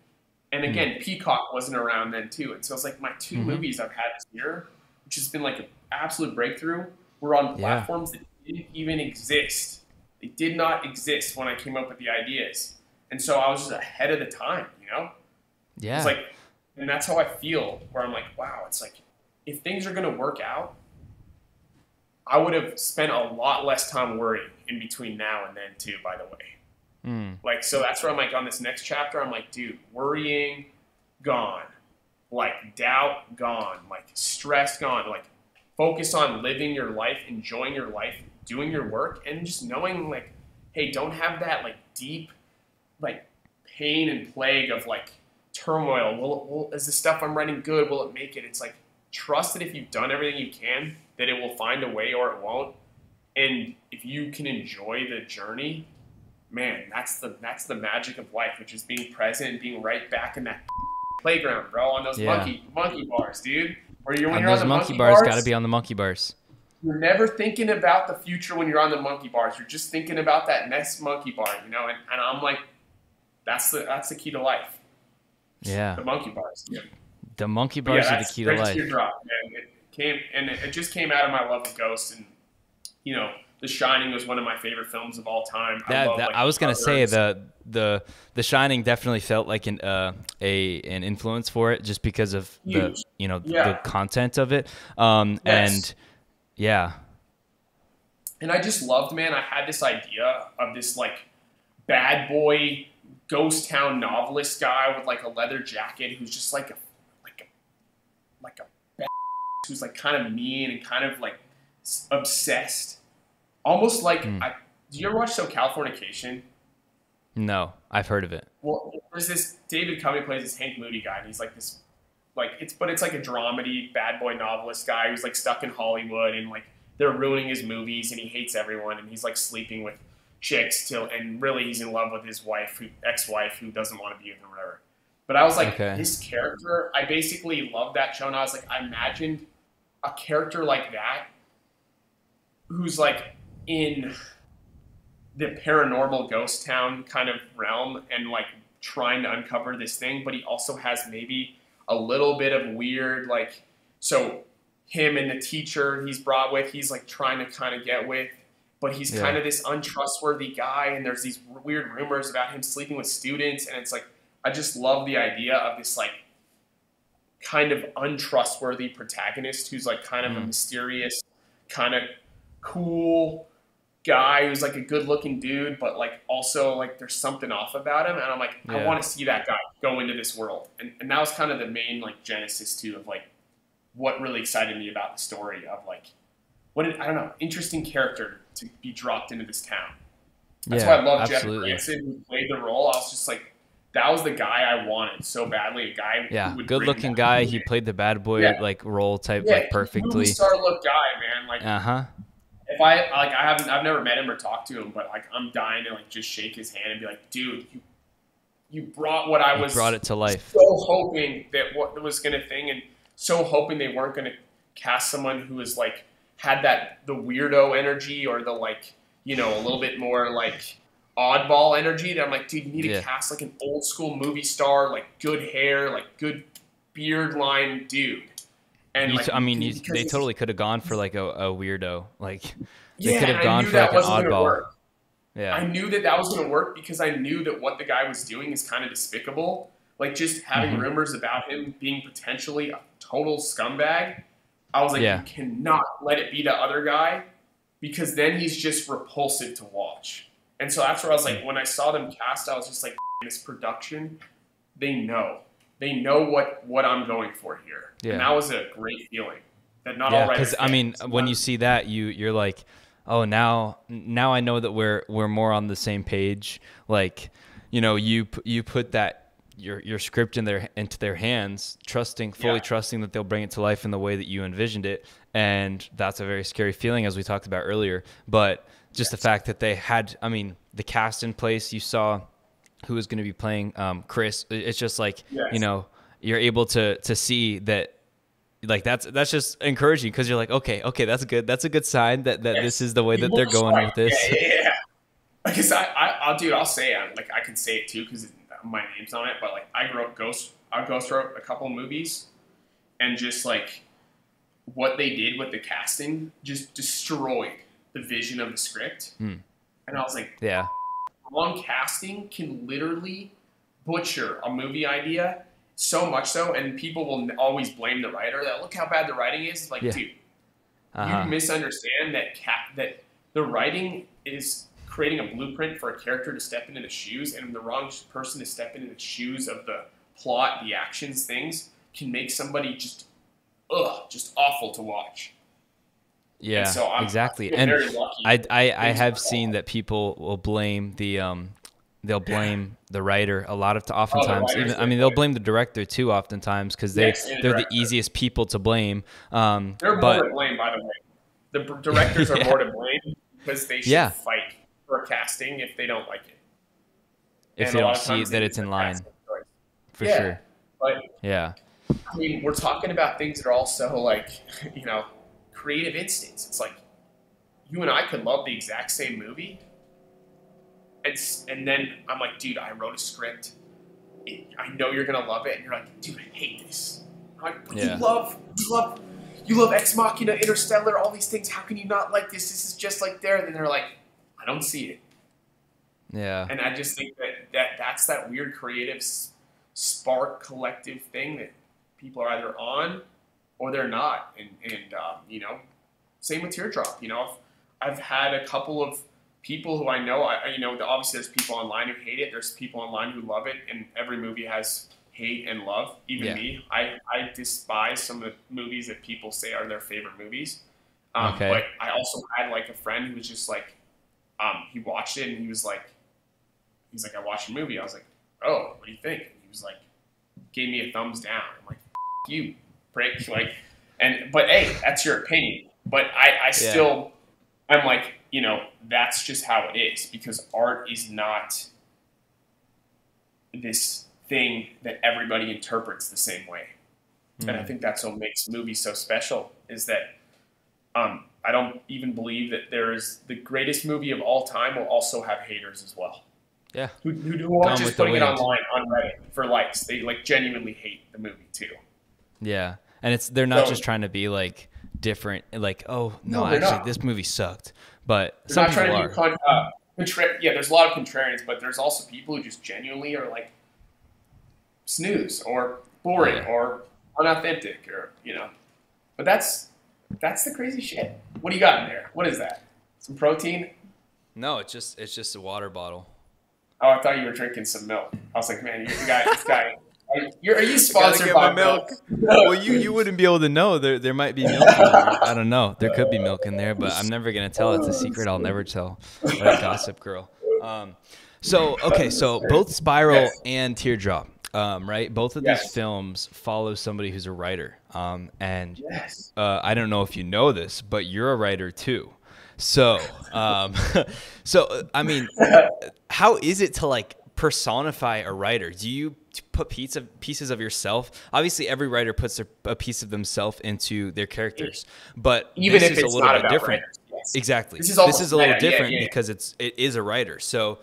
And again, Peacock wasn't around then too. And so it's like my two movies I've had this year, which has been like an absolute breakthrough, were on platforms that didn't even exist. They did not exist when I came up with the ideas. And so I was just ahead of the time, you know? Yeah. It's like, and that's how I feel, where I'm like, wow, it's like, if things are going to work out, I would have spent a lot less time worrying in between now and then too, by the way. Like, so that's where I'm like, on this next chapter, I'm like, dude, worrying, gone. Like, doubt, gone. Like, stress, gone. Like, focus on living your life, enjoying your life, doing your work, and just knowing, like, hey, don't have that, like, deep, like, pain and plague of, like, turmoil. Is the stuff I'm writing good? Will it make it? It's like, trust that if you've done everything you can, that it will find a way or it won't. And if you can enjoy the journey, man, that's the magic of life, which is being present and being right back in that playground, bro, on those monkey bars, dude. When you're on the monkey bars, got to be on the monkey bars. You're never thinking about the future when you're on the monkey bars. You're just thinking about that next monkey bar, you know. And I'm like, that's the key to life. Yeah. The monkey bars. Yeah. The monkey bars are the key to life. Teardrop, man. It just came out of my love of ghosts, and you know, The Shining was one of my favorite films of all time. I was gonna say the Shining definitely felt like an influence for it, just because of the content of it. And yeah. And I just loved, man. I had this idea of this like bad boy ghost town novelist guy with like a leather jacket who's just like a bad who's like kind of mean and kind of like obsessed. Almost like, do you ever watch Californication? No, I've heard of it. Well, there's this David Covey plays this Hank Moody guy, and he's like this, like it's like a dramedy bad boy novelist guy who's like stuck in Hollywood, and like they're ruining his movies, and he hates everyone, and he's like sleeping with chicks till, and really he's in love with his ex-wife who doesn't want to be with him or whatever. But I was like, his character, I basically loved that show, and I was like, I imagined a character like that who's like in the paranormal ghost town kind of realm and like trying to uncover this thing, but he also has maybe a little bit of weird, like, so him and the teacher he's brought with, he's like trying to kind of get with, but he's kind of this untrustworthy guy, and there's these weird rumors about him sleeping with students, and it's like, I just love the idea of this like kind of untrustworthy protagonist who's like kind of a mysterious, kind of cool guy who's like a good looking dude, but like also like there's something off about him, and I'm like, I want to see that guy go into this world, and that was kind of the main like genesis too of like what really excited me about the story of like I don't know, interesting character to be dropped into this town. That's why I love Jeff Branson who played the role. I was just like, that was the guy I wanted so badly. A guy, who would good looking guy. He played the bad boy like role type like perfectly. Movie star look guy, man. Like, if I've never met him or talked to him, but like I'm dying to like just shake his hand and be like, dude, you brought what I was brought it to life. So hoping that what was gonna thing, and so hoping they weren't gonna cast someone who was like had the weirdo energy or the like, you know, a little bit more like oddball energy, that I'm like, dude, you need to cast like an old school movie star, like good hair, like good beard line dude. And they totally could have gone for like a weirdo. Like they could have gone for like an oddball. Yeah, I knew that was going to work because I knew that what the guy was doing is kind of despicable. Like just having rumors about him being potentially a total scumbag. I was like, you cannot let it be the other guy, because then he's just repulsive to watch. And so that's where I was like, when I saw them cast, I was just like, this production, they know what I'm going for here. Yeah. And that was a great feeling. That not all writers. Because I mean, when you see that, you're like, oh, now I know that we're more on the same page. Like, you know, you put that your script into their hands, fully trusting that they'll bring it to life in the way that you envisioned it, and that's a very scary feeling, as we talked about earlier. But just the fact that they had, I mean, the cast in place, you saw who was going to be playing Chris. It's just like, you know, you're able to see that, like, that's just encouraging, because you're like, okay, that's good. That's a good sign that this is the way that they're going with this. Yeah. Because I'll say it. Like, I can say it too because my name's on it. But like, I ghost wrote a couple of movies, and just like what they did with the casting just destroyed the vision of the script. And I was like, wrong casting can literally butcher a movie idea so much so, and people will always blame the writer. That look how bad the writing is. Like, dude, you misunderstand that the writing is creating a blueprint for a character to step into the shoes, and the wrong person to step into the shoes of the plot, the actions, things can make somebody just awful to watch. Yeah, so exactly. And I have seen that people will blame they'll blame the writer oftentimes. They'll blame the director too oftentimes, because they're the easiest people to blame. They're more to blame, by the way. The directors are more to blame, because they should fight for casting if they don't like it. If they don't see that it's in line. For sure. But I mean, we're talking about things that are also like, you know, creative instincts. It's like, you and I could love the exact same movie, and then I'm like, dude, I wrote a script. I know you're gonna love it, and you're like, dude, I hate this. I'm like, you love Ex Machina, Interstellar, all these things. How can you not like this? This is just like there. And then they're like, I don't see it. Yeah. And I just think that's that weird creative spark collective thing that people are either on or they're not. And you know, same with Teardrop. You know, I've had a couple of people who I know, obviously there's people online who hate it. There's people online who love it. And every movie has hate and love. Even me. I despise some of the movies that people say are their favorite movies. But I also had like a friend who was just like, he watched it and he's like, I watched a movie. I was like, oh, what do you think? And he was like, gave me a thumbs down. I'm like, you prick. But hey, that's your opinion. But I still, I'm like, you know, that's just how it is, because art is not this thing that everybody interprets the same way. And I think that's what makes movies so special, is that I don't even believe that there is the greatest movie of all time will also have haters as well. Yeah. Who aren't just putting it online on Reddit for likes. They like genuinely hate the movie too. Yeah. And they're not just trying to be like different, like, oh no, actually this movie sucked. But they're some not people trying to be yeah, there's a lot of contrarians, but there's also people who just genuinely are like snooze or boring or unauthentic, or But that's the crazy shit. What do you got in there? What is that? Some protein? No, it's just a water bottle. Oh, I thought you were drinking some milk. I was like, man, this guy. Are you sponsored by milk? Well, you wouldn't be able to know. There might be milk in there. I don't know. There could be milk in there, but I'm never gonna tell. It's a secret I'll never tell. Like Gossip Girl. So both Spiral and Teardrop, right? Both of these films follow somebody who's a writer. And I don't know if you know this, but you're a writer too. So, I mean, how is it to like personify a writer? Do you put pieces of yourself? Obviously, every writer puts a piece of themselves into their characters, but even this if is it's a little not bit about different. writers, yes. Exactly. This is a little different because it is a writer. So,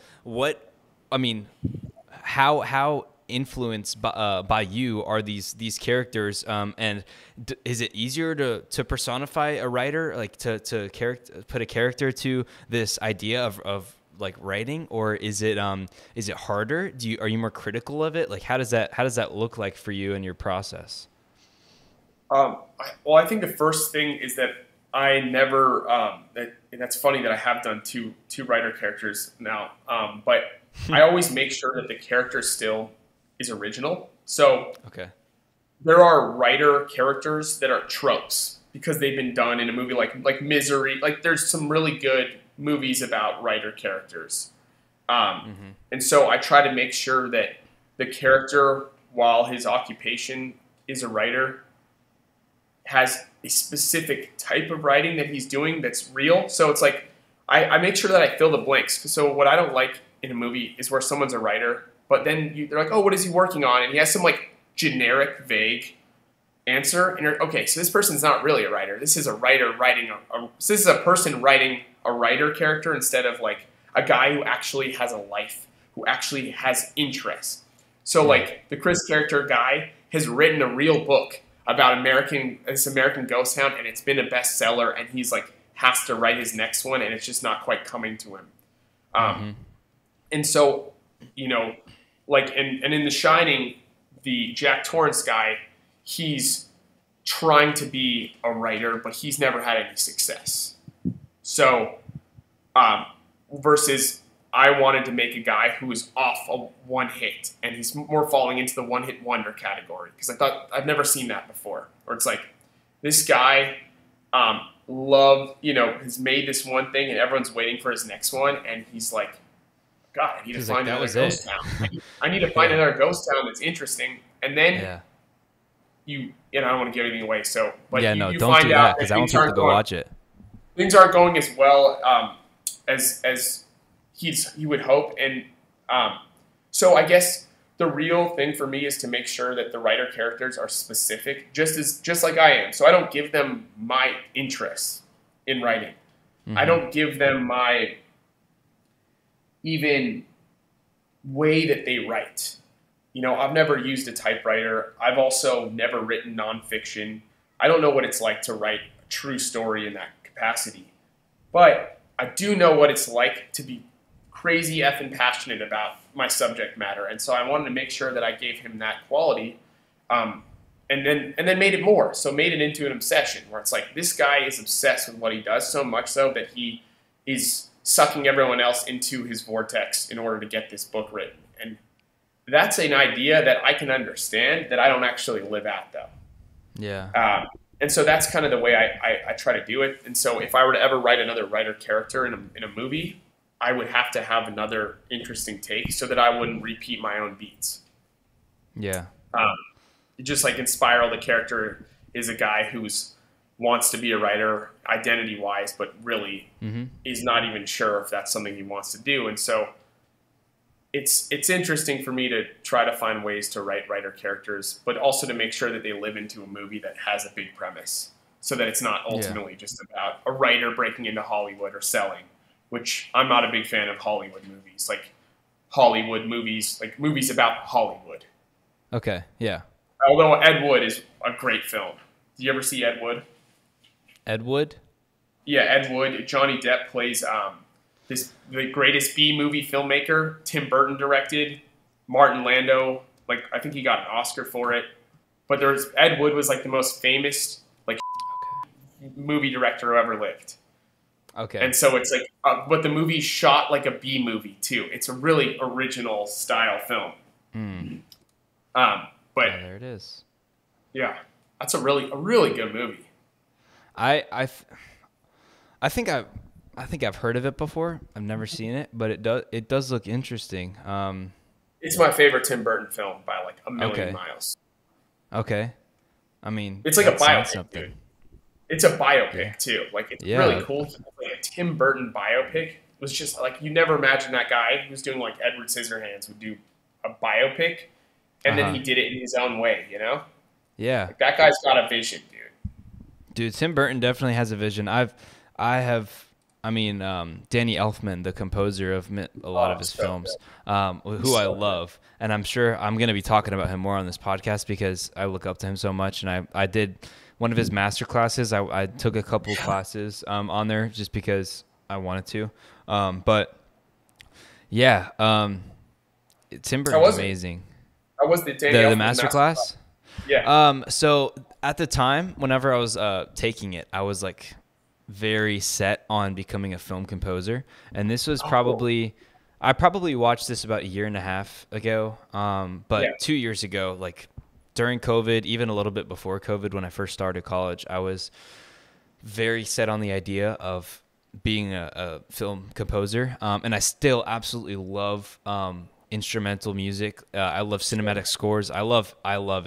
how influenced by you are these characters, and is it easier to personify a writer, like to put a character to this idea of like writing, or is it harder? Are you more critical of it? Like how does that look like for you in your process? I think the first thing is that I never and that's funny that I have done two writer characters now, but I always make sure that the character still is original. So there are writer characters that are tropes because they've been done in a movie like Misery. Like there's some really good movies about writer characters. And so I try to make sure that the character, while his occupation is a writer, has a specific type of writing that he's doing that's real. So it's like I make sure that I fill the blanks. So what I don't like in a movie is where someone's a writer, but then they're like, oh, what is he working on? And he has some like generic, vague answer. And you're, okay, so this person's not really a writer. This is a writer writing so this is a person writing a writer character instead of like a guy who actually has a life, who actually has interests. So like the Chris character guy has written a real book about this American ghost town, and it's been a bestseller, and he's like has to write his next one, and it's just not quite coming to him. And so, like, and in The Shining, the Jack Torrance guy, he's trying to be a writer, but he's never had any success. So, versus I wanted to make a guy who was off a one hit, and he's more falling into the one hit wonder category, because I thought I've never seen that before. Or it's like this guy has made this one thing, and everyone's waiting for his next one, and he's like, God, I need to find another ghost town. I need to find another ghost town that's interesting, and then I don't want to give anything away. So, but you don't find do out that because I want people to go watch it. Things aren't going as well as he would hope, and so I guess the real thing for me is to make sure that the writer characters are specific, just like I am. So I don't give them my interests in writing. I don't give them my even way that they write. I've never used a typewriter. I've also never written nonfiction. I don't know what it's like to write a true story in that capacity, but I do know what it's like to be crazy effing passionate about my subject matter, and so I wanted to make sure that I gave him that quality, and then made it more. So made it into an obsession where it's like this guy is obsessed with what he does, so much so that he is sucking everyone else into his vortex in order to get this book written. And that's an idea that I can understand, that I don't actually live out, though. Yeah. And so that's kind of the way I try to do it. And so if I were to ever write another writer character in a movie, I would have to have another interesting take so that I wouldn't repeat my own beats. Yeah. Just like in Spiral, the character is a guy who's wants to be a writer identity-wise, but really is not even sure if that's something he wants to do. And so it's interesting for me to try to find ways to write writer characters, but also to make sure that they live into a movie that has a big premise, so that it's not ultimately just about a writer breaking into Hollywood or selling, which I'm not a big fan of Hollywood movies. Like Hollywood movies, like movies about Hollywood. Okay, yeah. Although Ed Wood is a great film. Did you ever see Ed Wood? Ed Wood? Yeah, Ed Wood. Johnny Depp plays the greatest B-movie filmmaker. Tim Burton directed. Martin Landau, like I think he got an Oscar for it. But Ed Wood was like the most famous movie director who ever lived. Okay. And so it's like, but the movie's shot like a B movie too. It's a really original style film. But there it is. Yeah, that's a really good movie. I think I've heard of it before. I've never seen it, but it does look interesting. It's my favorite Tim Burton film by like a million miles. Okay. I mean, it's like a biopic, dude. It's a biopic too. Like it's really cool. Like a Tim Burton biopic was just like you never imagined that guy who's doing like Edward Scissorhands would do a biopic, and then he did it in his own way. You know? Yeah. Like, that guy's got a vision, dude. Dude, Tim Burton definitely has a vision. Danny Elfman, the composer of a lot of his films, who I love. And I'm sure I'm going to be talking about him more on this podcast because I look up to him so much. And I did one of his master classes. I took a couple classes on there just because I wanted to. But yeah, Tim Burton's amazing. How was the master class? Yeah. So at the time, whenever I was taking it, I was like very set on becoming a film composer. And this was I probably watched this about a year and a half ago. But 2 years ago, like during COVID, even a little bit before COVID, when I first started college, I was very set on the idea of being a film composer. And I still absolutely love instrumental music. I love cinematic scores. I love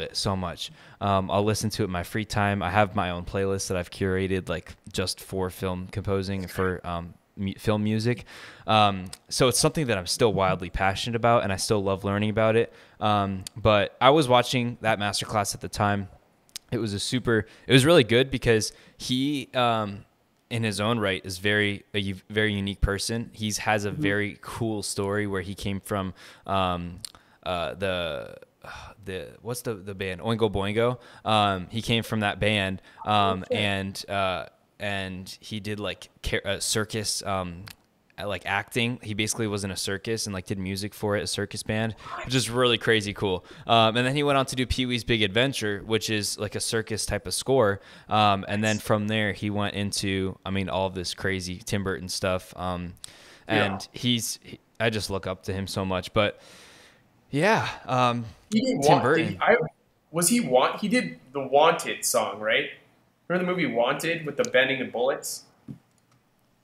it so much. I'll listen to it in my free time. I have my own playlist that I've curated like just for film composing, for film music. So it's something that I'm still wildly passionate about, and I still love learning about it. But I was watching that masterclass at the time. It was really good because he, in his own right, is a very unique person. He has a very cool story where he came from what's the band, Oingo Boingo. He came from that band, and he did like a circus, like acting. He basically was in a circus and like did music for it, a circus band, which is really crazy cool. And then he went on to do Pee-wee's Big Adventure, which is like a circus type of score. And then from there he went into, all of this crazy Tim Burton stuff. And I just look up to him so much. But yeah, Tim Burton. He did the Wanted song, right? Remember the movie Wanted with the bending the bullets?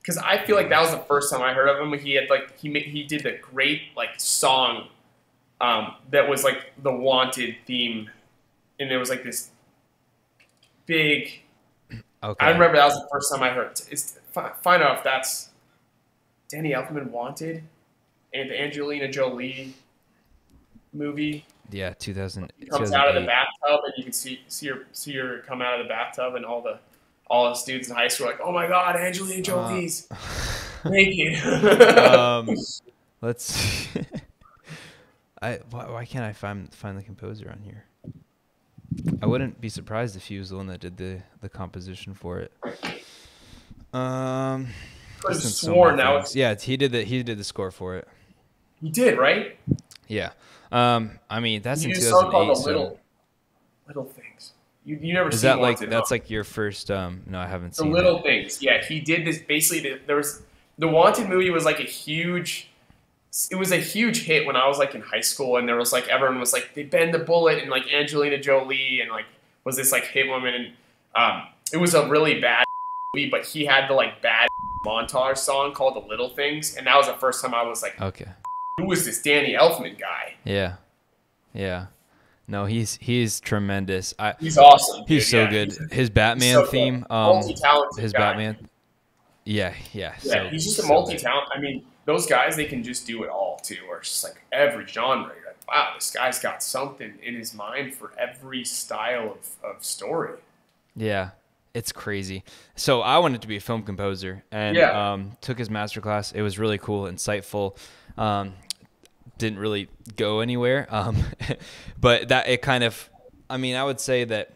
Because I feel like that was the first time I heard of him. He had he did the great like song that was like the Wanted theme, and there was like this big. Okay. I remember that was the first time I heard it. Find out if that's Danny Elfman Wanted and the Angelina Jolie movie. Yeah, 2000. He comes out of the bathtub, and you can see her come out of the bathtub, and all the students in high school are like, "Oh my God, Angelina Jolie's naked." Let's see. Why can't I find the composer on here? I wouldn't be surprised if he was the one that did the composition for it. I swore now. Yeah, he did the score for it. He did, right? Yeah. That's in 2008. So Little Things. You never is seen that like Wanted, that's like your first? No, I haven't seen The Little Things. Yeah, he did this. Basically, there was the Wanted movie was like a huge. It was a huge hit when I was like in high school, and there was like everyone was like they bend the bullet, and like Angelina Jolie, and like was this like hit woman, and it was a really bad movie, but he had the like bad montage song called The Little Things, and that was the first time I was like, okay, who was this Danny Elfman guy? Yeah. No, he's tremendous. He's awesome. He's Dude. so Yeah, good. His he's Batman so theme, multi-talented his guy. Batman. Yeah. Yeah, So, he's just a so multi-talent. I mean, those guys, they can just do it all too. Or it's just like every genre. You're like, wow, this guy's got something in his mind for every style of story. Yeah, it's crazy. So I wanted to be a film composer and took his master class. It was really cool, insightful. Didn't really go anywhere. But that it kind of, I mean, I would say that,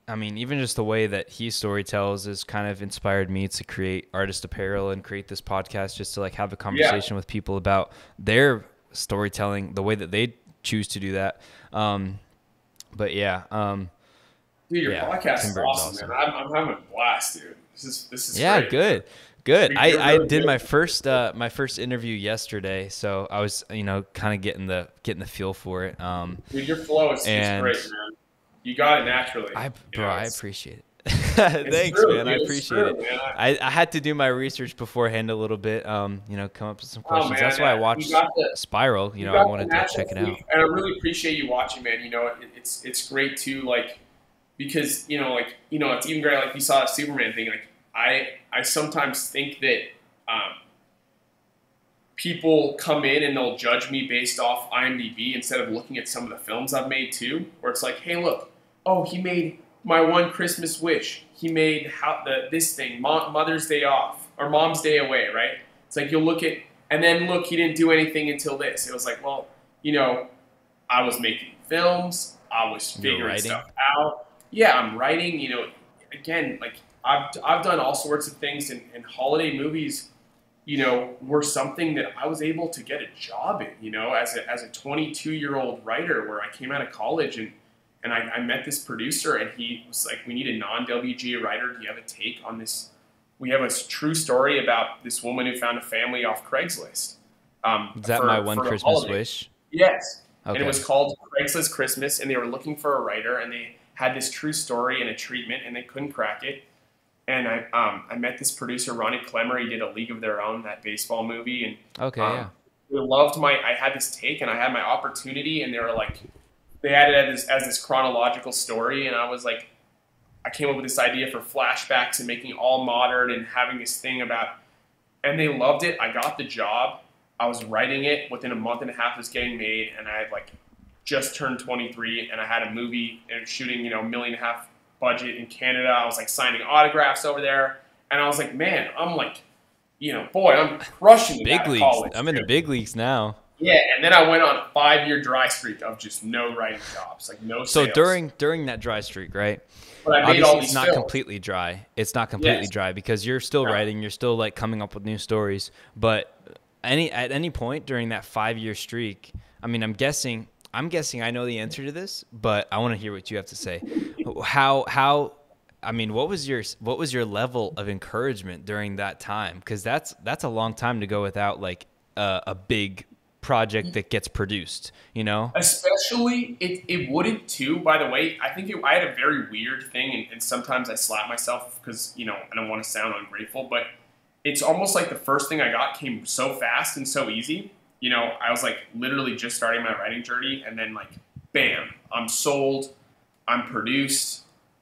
I mean, even just the way that he storytells has kind of inspired me to create Artist Apparel and create this podcast just to like have a conversation with people about their storytelling, the way that they choose to do that. But yeah. Dude, your podcast is awesome, man. I'm having a blast, dude. This is great. Good. I really did good. my first interview yesterday, so I was kind of getting the feel for it. Dude, your flow is great, man. You got it naturally. I appreciate it. Thanks, true, man. dude. I appreciate it. Man. I had to do my research beforehand a little bit. Come up with some questions. Man, That's why I watched Spiral. I wanted to check it out. And I really appreciate you watching, man. It's great too, like, because it's even great. Like you saw a Superman thing. Like I sometimes think that people come in and they'll judge me based off IMDb instead of looking at some of the films I've made too. Where it's like, hey, look, he made My One Christmas Wish. He made this thing, Mother's Day Off or Mom's Day Away, right? It's like you'll look at, and then look, he didn't do anything until this. It was like, well, I was making films, I was figuring stuff out. Yeah, I'm writing. Again, like I've done all sorts of things, and holiday movies, were something that I was able to get a job in. As a 22-year-old writer, where I came out of college and I met this producer, and he was like, we need a non-WGA writer. Do you have a take on this? We have a true story about this woman who found a family off Craigslist. Is that My One Christmas Wish? Yes. Okay. And it was called Craigslist Christmas, and they were looking for a writer, and they had this true story and a treatment, and they couldn't crack it. And I met this producer, Ronnie Clemmer. He did A League of Their Own, that baseball movie. And they loved I had this take, and I had my opportunity, and they were like, they had it as this chronological story, and I was like, I came up with this idea for flashbacks and making all modern and having this thing about, and they loved it. I got the job. I was writing it. Within a month and a half, it was getting made, and I had just turned 23, and I had a movie and shooting, $1.5 million budget in Canada. I was signing autographs over there, and I was like, man, I'm boy, I'm crushing it. Big leagues. College, I'm in the big leagues now. Yeah, and then I went on a 5-year dry streak of just no writing jobs, no sales. So during that dry streak, right? But I made all these it's not films. completely dry. It's not completely dry because you're still writing. You're still coming up with new stories. But at any point during that 5-year streak, I mean, I'm guessing I know the answer to this, but I want to hear what you have to say. How I mean, what was your level of encouragement during that time? Because that's a long time to go without a big project that gets produced, Especially, it wouldn't too, by the way. I think I had a very weird thing, and sometimes I slap myself because, I don't want to sound ungrateful, but it's almost like the first thing I got came so fast and so easy. I was literally just starting my writing journey, and then bam, I'm sold, I'm produced,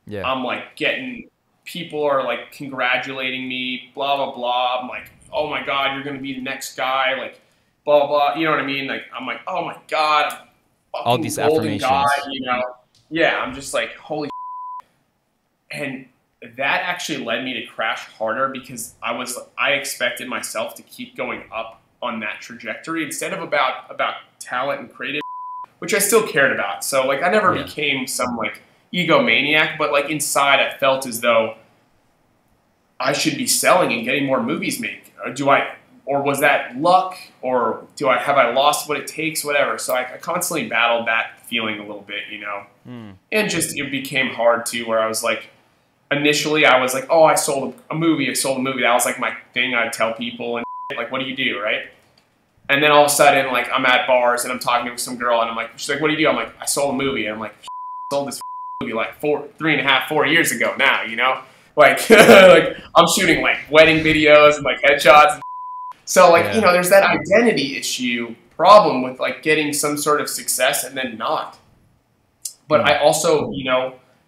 I'm getting, people are congratulating me, blah, blah, blah. I'm like, oh my God, you're going to be the next guy, blah, blah, you know what I mean? I'm like, oh my God, I'm fucking all these affirmations. God, Yeah, I'm just holy shit. And that actually led me to crash harder because I expected myself to keep going up on that trajectory instead of about talent and creative, which I still cared about. So I never became some egomaniac, but inside I felt as though I should be selling and getting more movies made. Or was that luck? Or have I lost what it takes? Whatever. So I constantly battled that feeling a little bit, and just it became hard too, where I was initially I was oh, I sold a movie. That was my thing. I'd tell people and what do you do, right? And then all of a sudden, I'm at bars and I'm talking to some girl and I'm she's like, what do you do? I'm I sold a movie. And I'm sold this movie 3.5, 4 years ago now, I'm shooting wedding videos and headshots. So there's that identity issue problem with getting some sort of success and then not. But I also,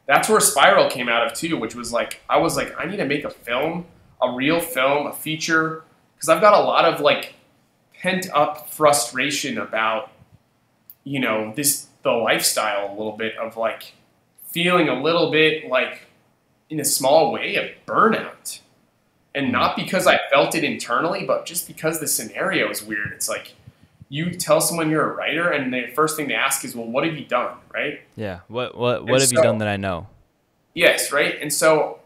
that's where Spiral came out of too, which was like, I was like, I need to make a film, a real film, a feature, because I've got a lot of like pent up frustration about, the lifestyle a little bit of like feeling a little bit like in a small way of burnout. And not because I felt it internally, but just because the scenario is weird. It's like you tell someone you're a writer and the first thing they ask is, well, what have you done, right? Yeah. What have you done that I know? Yes, right? And so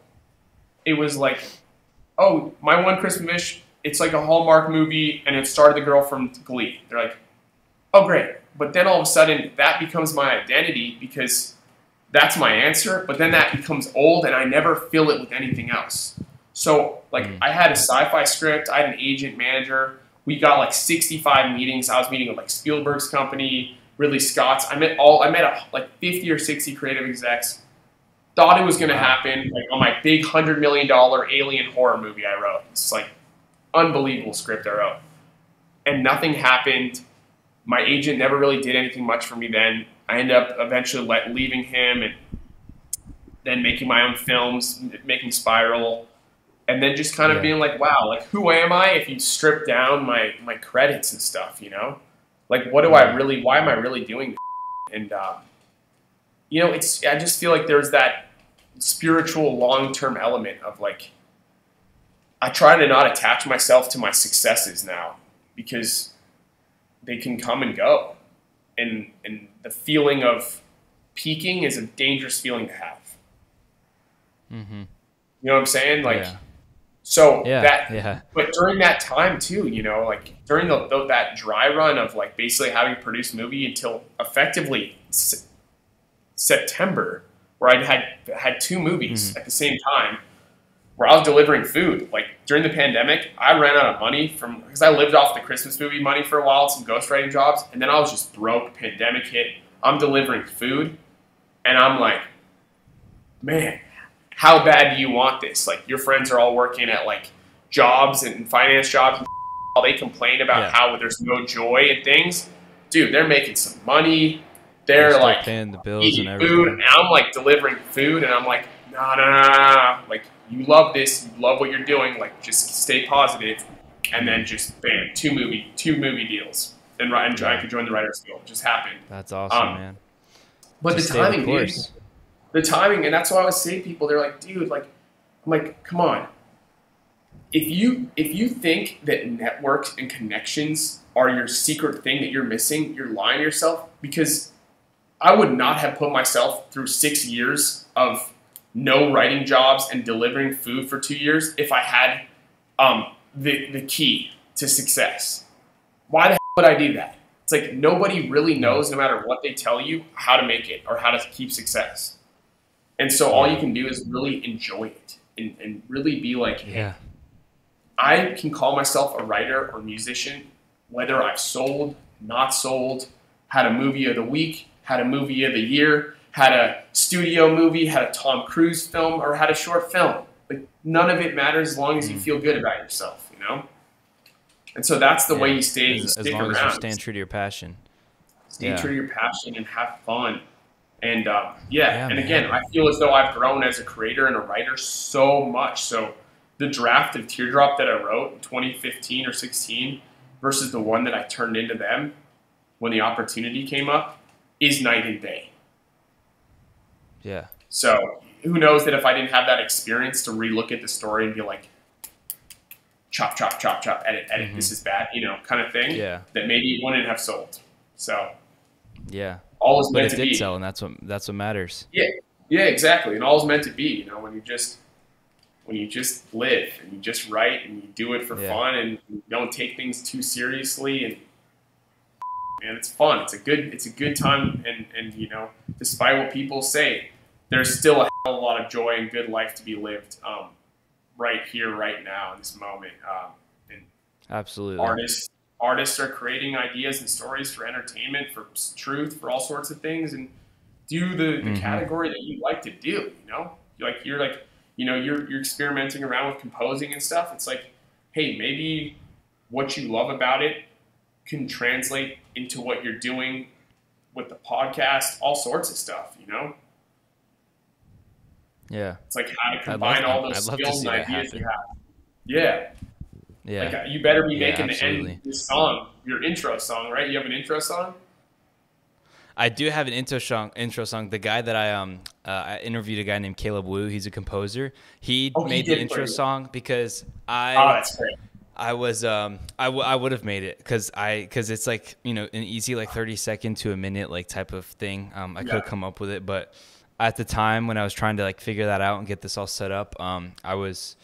it was like, oh, My One Christmas Wish, it's like a Hallmark movie and it starred the girl from Glee. They're like, oh, great. But then all of a sudden that becomes my identity because that's my answer. But then that becomes old and I never fill it with anything else. So like I had a sci-fi script. I had an agent manager. We got like 65 meetings. I was meeting with like Spielberg's company, Ridley Scott's. I met like 50 or 60 creative execs. Thought it was going to happen like on my big $100 million alien horror movie I wrote. It's like unbelievable script I wrote. And nothing happened. My agent never really did anything much for me then. I ended up eventually leaving him and then making my own films, making Spiral, and then just kind of being like, wow, like who am I if you strip down my credits and stuff, Like what do I really, why am I really doing this? And, I just feel like there's that spiritual long-term element of like, I try to not attach myself to my successes now because they can come and go. And the feeling of peaking is a dangerous feeling to have. Mm-hmm. You know what I'm saying? Like, yeah. But during that time too, like during that dry run of like basically having produced a movie until effectively September, where I had 2 movies at the same time, where I was delivering food. Like during the pandemic, I ran out of money because I lived off the Christmas movie money for a while, some ghostwriting jobs, and then I was just broke. Pandemic hit. I'm delivering food, and I'm like, man, how bad do you want this? Like your friends are all working at like jobs and finance jobs. While they complain about how there's no joy and things, dude, they're making some money. They're like paying the bills eating and everything. food, and I'm like delivering food, and I'm like, nah. Like you love this, you love what you're doing. Like just stay positive, and then just bam, two movie deals, and I could join the Writers Guild. It just happened. That's awesome, man. But just the timing, dude. The timing, and that's what I always say to people. They're like, dude, like, I'm like, come on. If you think that networks and connections are your secret thing that you're missing, you're lying to yourself. Because I would not have put myself through 6 years of no writing jobs and delivering food for 2 years if I had the key to success. Why the hell would I do that? It's like nobody really knows, no matter what they tell you, how to make it or how to keep success. And so all you can do is really enjoy it and really be like, hey, I can call myself a writer or musician, whether I've sold, not sold, had a movie of the week, had a movie of the year, had a studio movie, had a Tom Cruise film, or had a short film. Like none of it matters as long as you feel good about yourself, And so that's the way you stay. As long as you stand true to your passion. Stay true to your passion and have fun. And and again, I feel as though I've grown as a creator and a writer so much. So the draft of Teardrop that I wrote in 2015 or 16 versus the one that I turned into them when the opportunity came up is night and day. Yeah. So who knows that if I didn't have that experience to relook at the story and be like, chop, chop, chop, chop, edit, this is bad, kind of thing, that maybe it wouldn't have sold. So all is meant to be. But it did sell, and that's what matters. Yeah, exactly. And all is meant to be, when you just live and you just write and you do it for fun and you don't take things too seriously and it's fun. It's a good time and despite what people say, there's still a hell of a lot of joy and good life to be lived right here, right now, in this moment. And absolutely. Artists are creating ideas and stories for entertainment, for truth, for all sorts of things, and do the category that you like to do. You're experimenting around with composing and stuff. It's like, hey, maybe what you love about it can translate into what you're doing with the podcast, all sorts of stuff, Yeah. It's like how to combine all those skills and ideas you have. Yeah. Yeah. Like you better be making absolutely. the end your song, your intro song, right? You have an intro song? I do have an intro song. The guy that I interviewed, a guy named Caleb Wu. He's a composer. He made the intro song because that's great. I would have made it because it's like, an easy like 30-second to a minute like type of thing. I could have come up with it, but at the time when I was trying to like figure that out and get this all set up, I was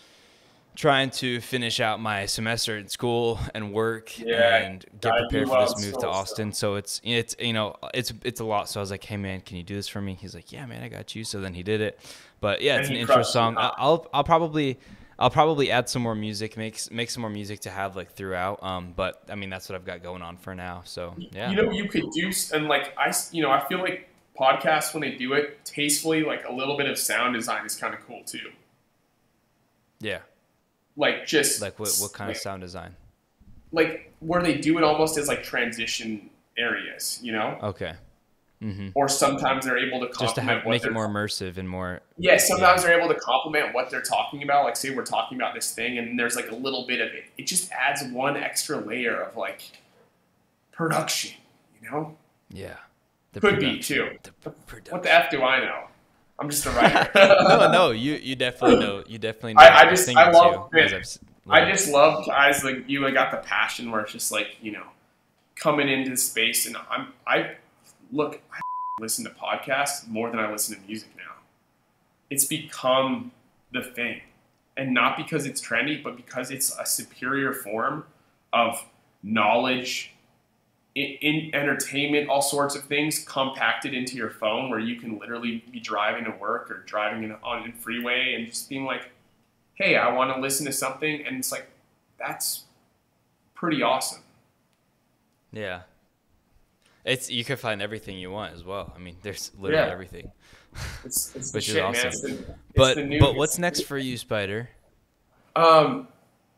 trying to finish out my semester in school and work and get prepared for this move to Austin. So it's a lot. So I was like, hey man, can you do this for me? He's like, yeah man, I got you. So then he did it. But yeah, it's an intro song. I'll probably add some more music, make some more music to have like throughout. But I mean, that's what I've got going on for now. So yeah. You could do, and like I feel like podcasts, when they do it tastefully, like a little bit of sound design is kind of cool too. Yeah. Like just like what kind of sound design? Like where they do it almost as like transition areas, Okay. Mm-hmm. Or sometimes they're able to complement make it more immersive and more. Yeah, sometimes they're able to complement what they're talking about. Like say we're talking about this thing, and there's like a little bit of it. It just adds one extra layer of like production, Yeah. Could be too. What the F do I know? I'm just a writer. No, you definitely know. You definitely know. I just love guys like you. I got the passion where it's just like, coming into the space, and I listen to podcasts more than I listen to music now. It's become the thing, and not because it's trendy, but because it's a superior form of knowledge, in entertainment, all sorts of things compacted into your phone, where you can literally be driving to work or driving on a freeway and just being like, hey, I want to listen to something. And it's like, that's pretty awesome. Yeah. You can find everything you want as well. I mean, there's literally everything. It's which is awesome. But what's next for you, Spyder?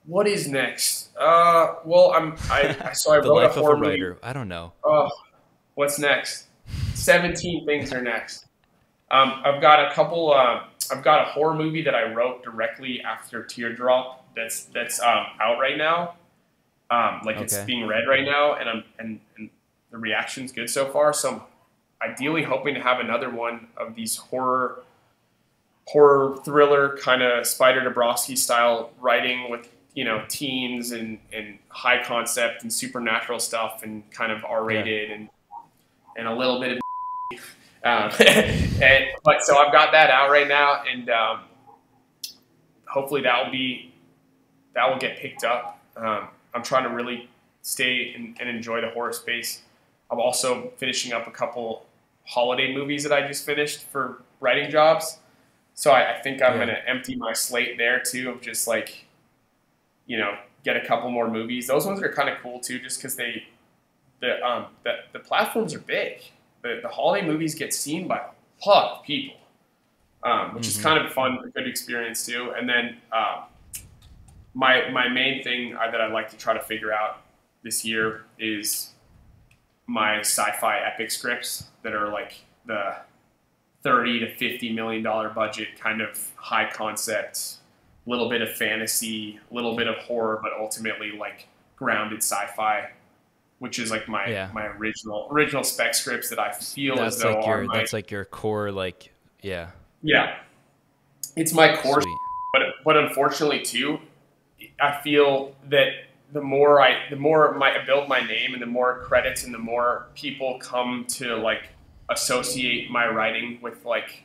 What is next? Well, I wrote a horror movie. I don't know. What's next? 17 things are next. I've got a couple. I've got a horror movie that I wrote directly after Teardrop. That's out right now. It's being read right now, and the reaction's good so far. So I'm ideally hoping to have another one of these horror thriller kind of Spyder Dobrofsky style writing with teens and high concept and supernatural stuff and kind of R-rated and a little bit of but so I've got that out right now, and hopefully that will get picked up. I'm trying to really stay and enjoy the horror space. I'm also finishing up a couple holiday movies that I just finished for writing jobs. So I think I'm going to empty my slate there too, of just like, get a couple more movies. Those ones are kind of cool too, just because the platforms are big. The holiday movies get seen by a lot of people, which is kind of fun, a good experience too. And then my main thing that I'd like to try to figure out this year is my sci-fi epic scripts that are like the $30 to $50 million budget, kind of high concept, little bit of fantasy, little bit of horror, but ultimately like grounded sci-fi, which is like my original spec scripts that I feel as though that's like your core, like it's my core. But unfortunately too, I feel that the more I build my name, and the more credits and the more people come to like associate my writing with like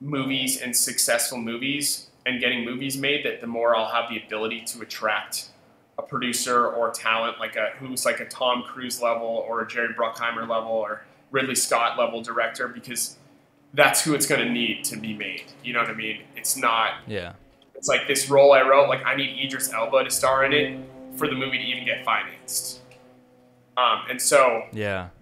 movies and successful movies and getting movies made, that the more I'll have the ability to attract a producer or talent who's like a Tom Cruise level or a Jerry Bruckheimer level or Ridley Scott level director, because that's who it's going to need to be made. You know what I mean? It's not. Yeah. It's like this role I wrote. Like I need Idris Elba to star in it for the movie to even get financed. And so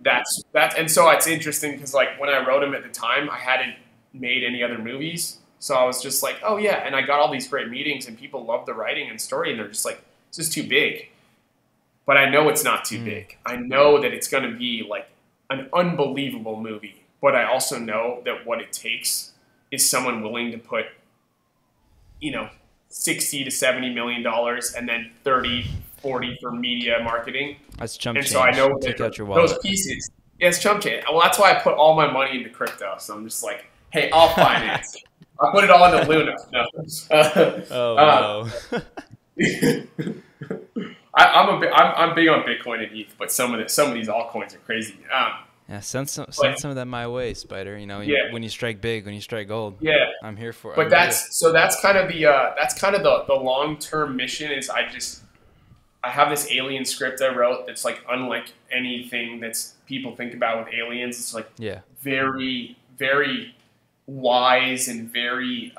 that's and so it's interesting because like when I wrote him at the time, I hadn't made any other movies, so I was just like, oh yeah, and I got all these great meetings and people love the writing and story, and they're just like, this is too big. But I know it's not too big. I know that it's going to be like an unbelievable movie. But I also know that what it takes is someone willing to put, 60 to $70 million and then 30, 40 for media marketing. That's chump and change. So I know Take out your wallet. those pieces. Yeah, it's chump change. Well, that's why I put all my money into crypto. So I'm just like, hey, I'll finance. I put it all into Luna. No. No. I'm big on Bitcoin and ETH, but some of these altcoins are crazy. Yeah, send some of that my way, Spider. When you strike big, when you strike gold. Yeah, I'm here for it. But that's kind of the long-term mission. Is I have this alien script I wrote that's like unlike anything that's people think about with aliens. It's like very, very wise and very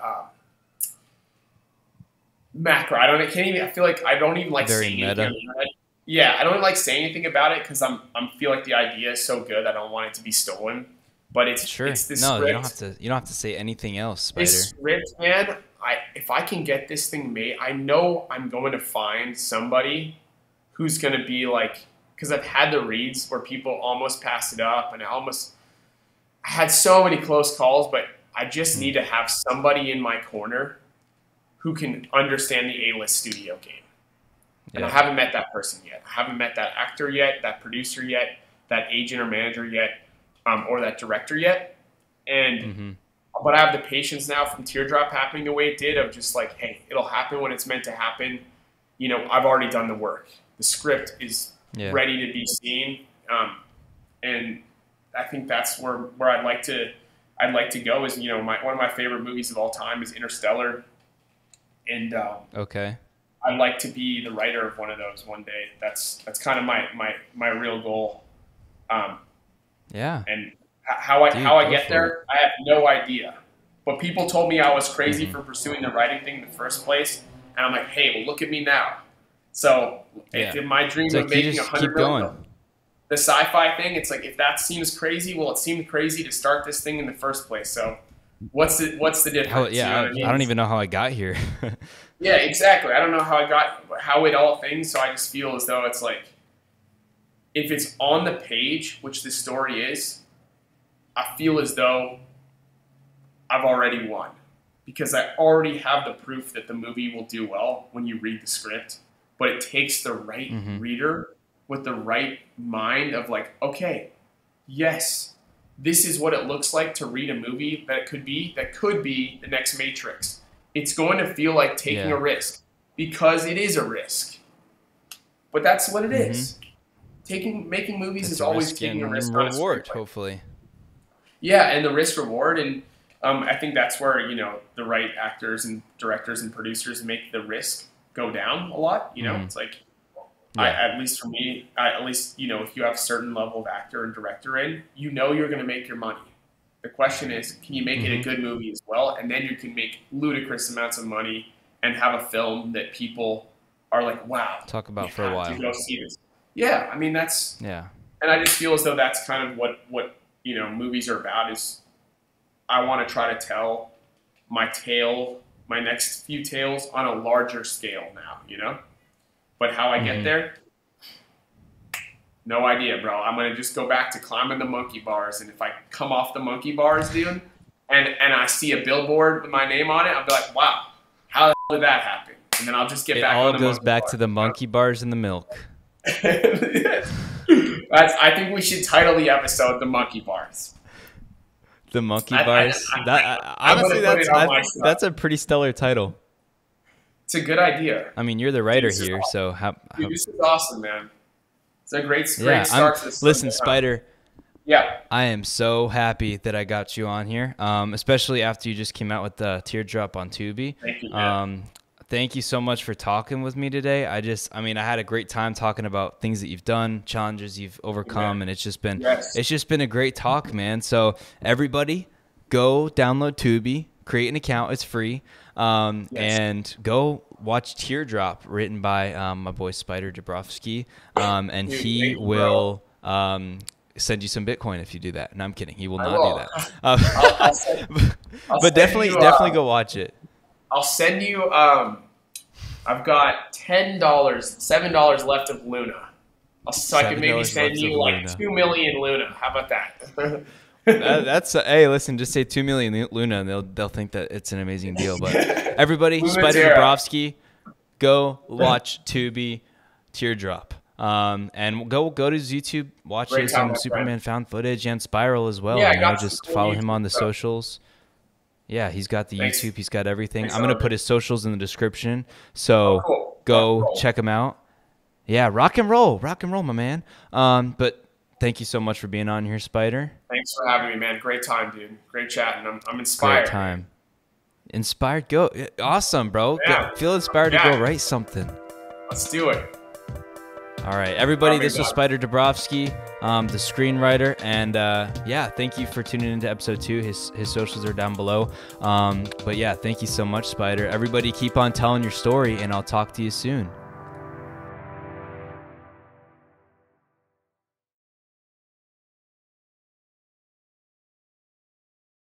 macro. I feel like I don't even like very saying meta. anything. Yeah, I don't like saying anything about it because I feel like the idea is so good. I don't want it to be stolen. But it's this no, script. you don't have to say anything else, Spider. This script, man. If I can get this thing made, I know I'm going to find somebody who's going to be like, because I've had the reads where people almost passed it up, and I had so many close calls, but I just need to have somebody in my corner who can understand the A-list studio game. And I haven't met that person yet. I haven't met that actor yet, that producer yet, that agent or manager yet, or that director yet. And but I have the patience now from Teardrop happening the way it did of just like, hey, it'll happen when it's meant to happen. I've already done the work. The script is ready to be seen. And I think that's where I'd like to go is, one of my favorite movies of all time is Interstellar. And okay. I'd like to be the writer of one of those one day. That's kind of my real goal. And how I get there, I have no idea. But people told me I was crazy for pursuing the writing thing in the first place, and I'm like, hey, well, look at me now. So if my dream of making $100 million, the sci-fi thing, it's like if that seems crazy, well, it seemed crazy to start this thing in the first place. So what's the difference? I don't even know how I got here. Yeah, exactly. I don't know how it all things, so I just feel as though it's like, if it's on the page, which the story is, I feel as though I've already won. Because I already have the proof that the movie will do well when you read the script. But it takes the right reader with the right mind of like, okay, yes, this is what it looks like to read a movie that could be the next Matrix. It's going to feel like taking a risk because it is a risk. But that's what it is. Making movies is always taking a risk. Reward, hopefully. Yeah, and the risk reward, and I think that's where the right actors and directors and producers make the risk go down a lot. It's like at least for me, if you have a certain level of actor and director in, you're going to make your money. The question is, can you make it a good movie as well? And then you can make ludicrous amounts of money and have a film that people are like, wow. Talk about for a while. To go see this. Yeah, I mean, that's... Yeah. And I just feel as though that's kind of what movies are about is I want to try to tell my next few tales on a larger scale now, But how I get there... No idea, bro. I'm going to just go back to climbing the monkey bars. And if I come off the monkey bars, dude, and I see a billboard with my name on it, I'll be like, wow, how the hell did that happen? And then I'll just get back on the monkey bar. It all goes back to the monkey bars and the milk. I think we should title the episode The Monkey Bars. The Monkey Bars? Honestly, that's a pretty stellar title. It's a good idea. I mean, you're the writer here, so... Dude, this is awesome, man. It's a great start to this. Listen, Spider. Yeah. I am so happy that I got you on here, especially after you just came out with the Teardrop on Tubi. Thank you, man. Thank you so much for talking with me today. I had a great time talking about things that you've done, challenges you've overcome, and it's just been a great talk, man. So everybody, go download Tubi, create an account. It's free. And go watch Teardrop, written by my boy Spyder Dobrofsky, and he will send you some Bitcoin if you do that. No, I'm kidding. He will not do that. But definitely go watch it. I'll send you. I've got $7 left of Luna. So I can maybe $7 send bucks you of like Luna. 2 million Luna. How about that? That's hey, listen, just say 2 million Luna, and they'll think that it's an amazing deal. But everybody, Luna Spyder Terra. Dobrofsky, go watch Tubi, Teardrop, and go to his YouTube, watch Great his time, my Superman friend. found footage and Spiral as well. Yeah, I You know, got just some follow YouTube him on the stuff. socials. Yeah, he's got the Thanks. YouTube, he's got everything. Thanks, I'm gonna Donovan. put his socials in the description, so Cool. go Rock and roll. check him out. Yeah, rock and roll, my man. But thank you so much for being on here, Spyder. Thanks for having me, man. Great time, dude. Great chatting. I'm inspired. Great time. Inspired, go. Awesome, bro. Yeah. Feel inspired to Yeah. go write something. Let's do it. All right, everybody, Love you, this was dog. Spyder Dobrofsky, the screenwriter. And yeah, thank you for tuning into episode 2. His socials are down below. But yeah, thank you so much, Spyder. Everybody keep on telling your story, and I'll talk to you soon.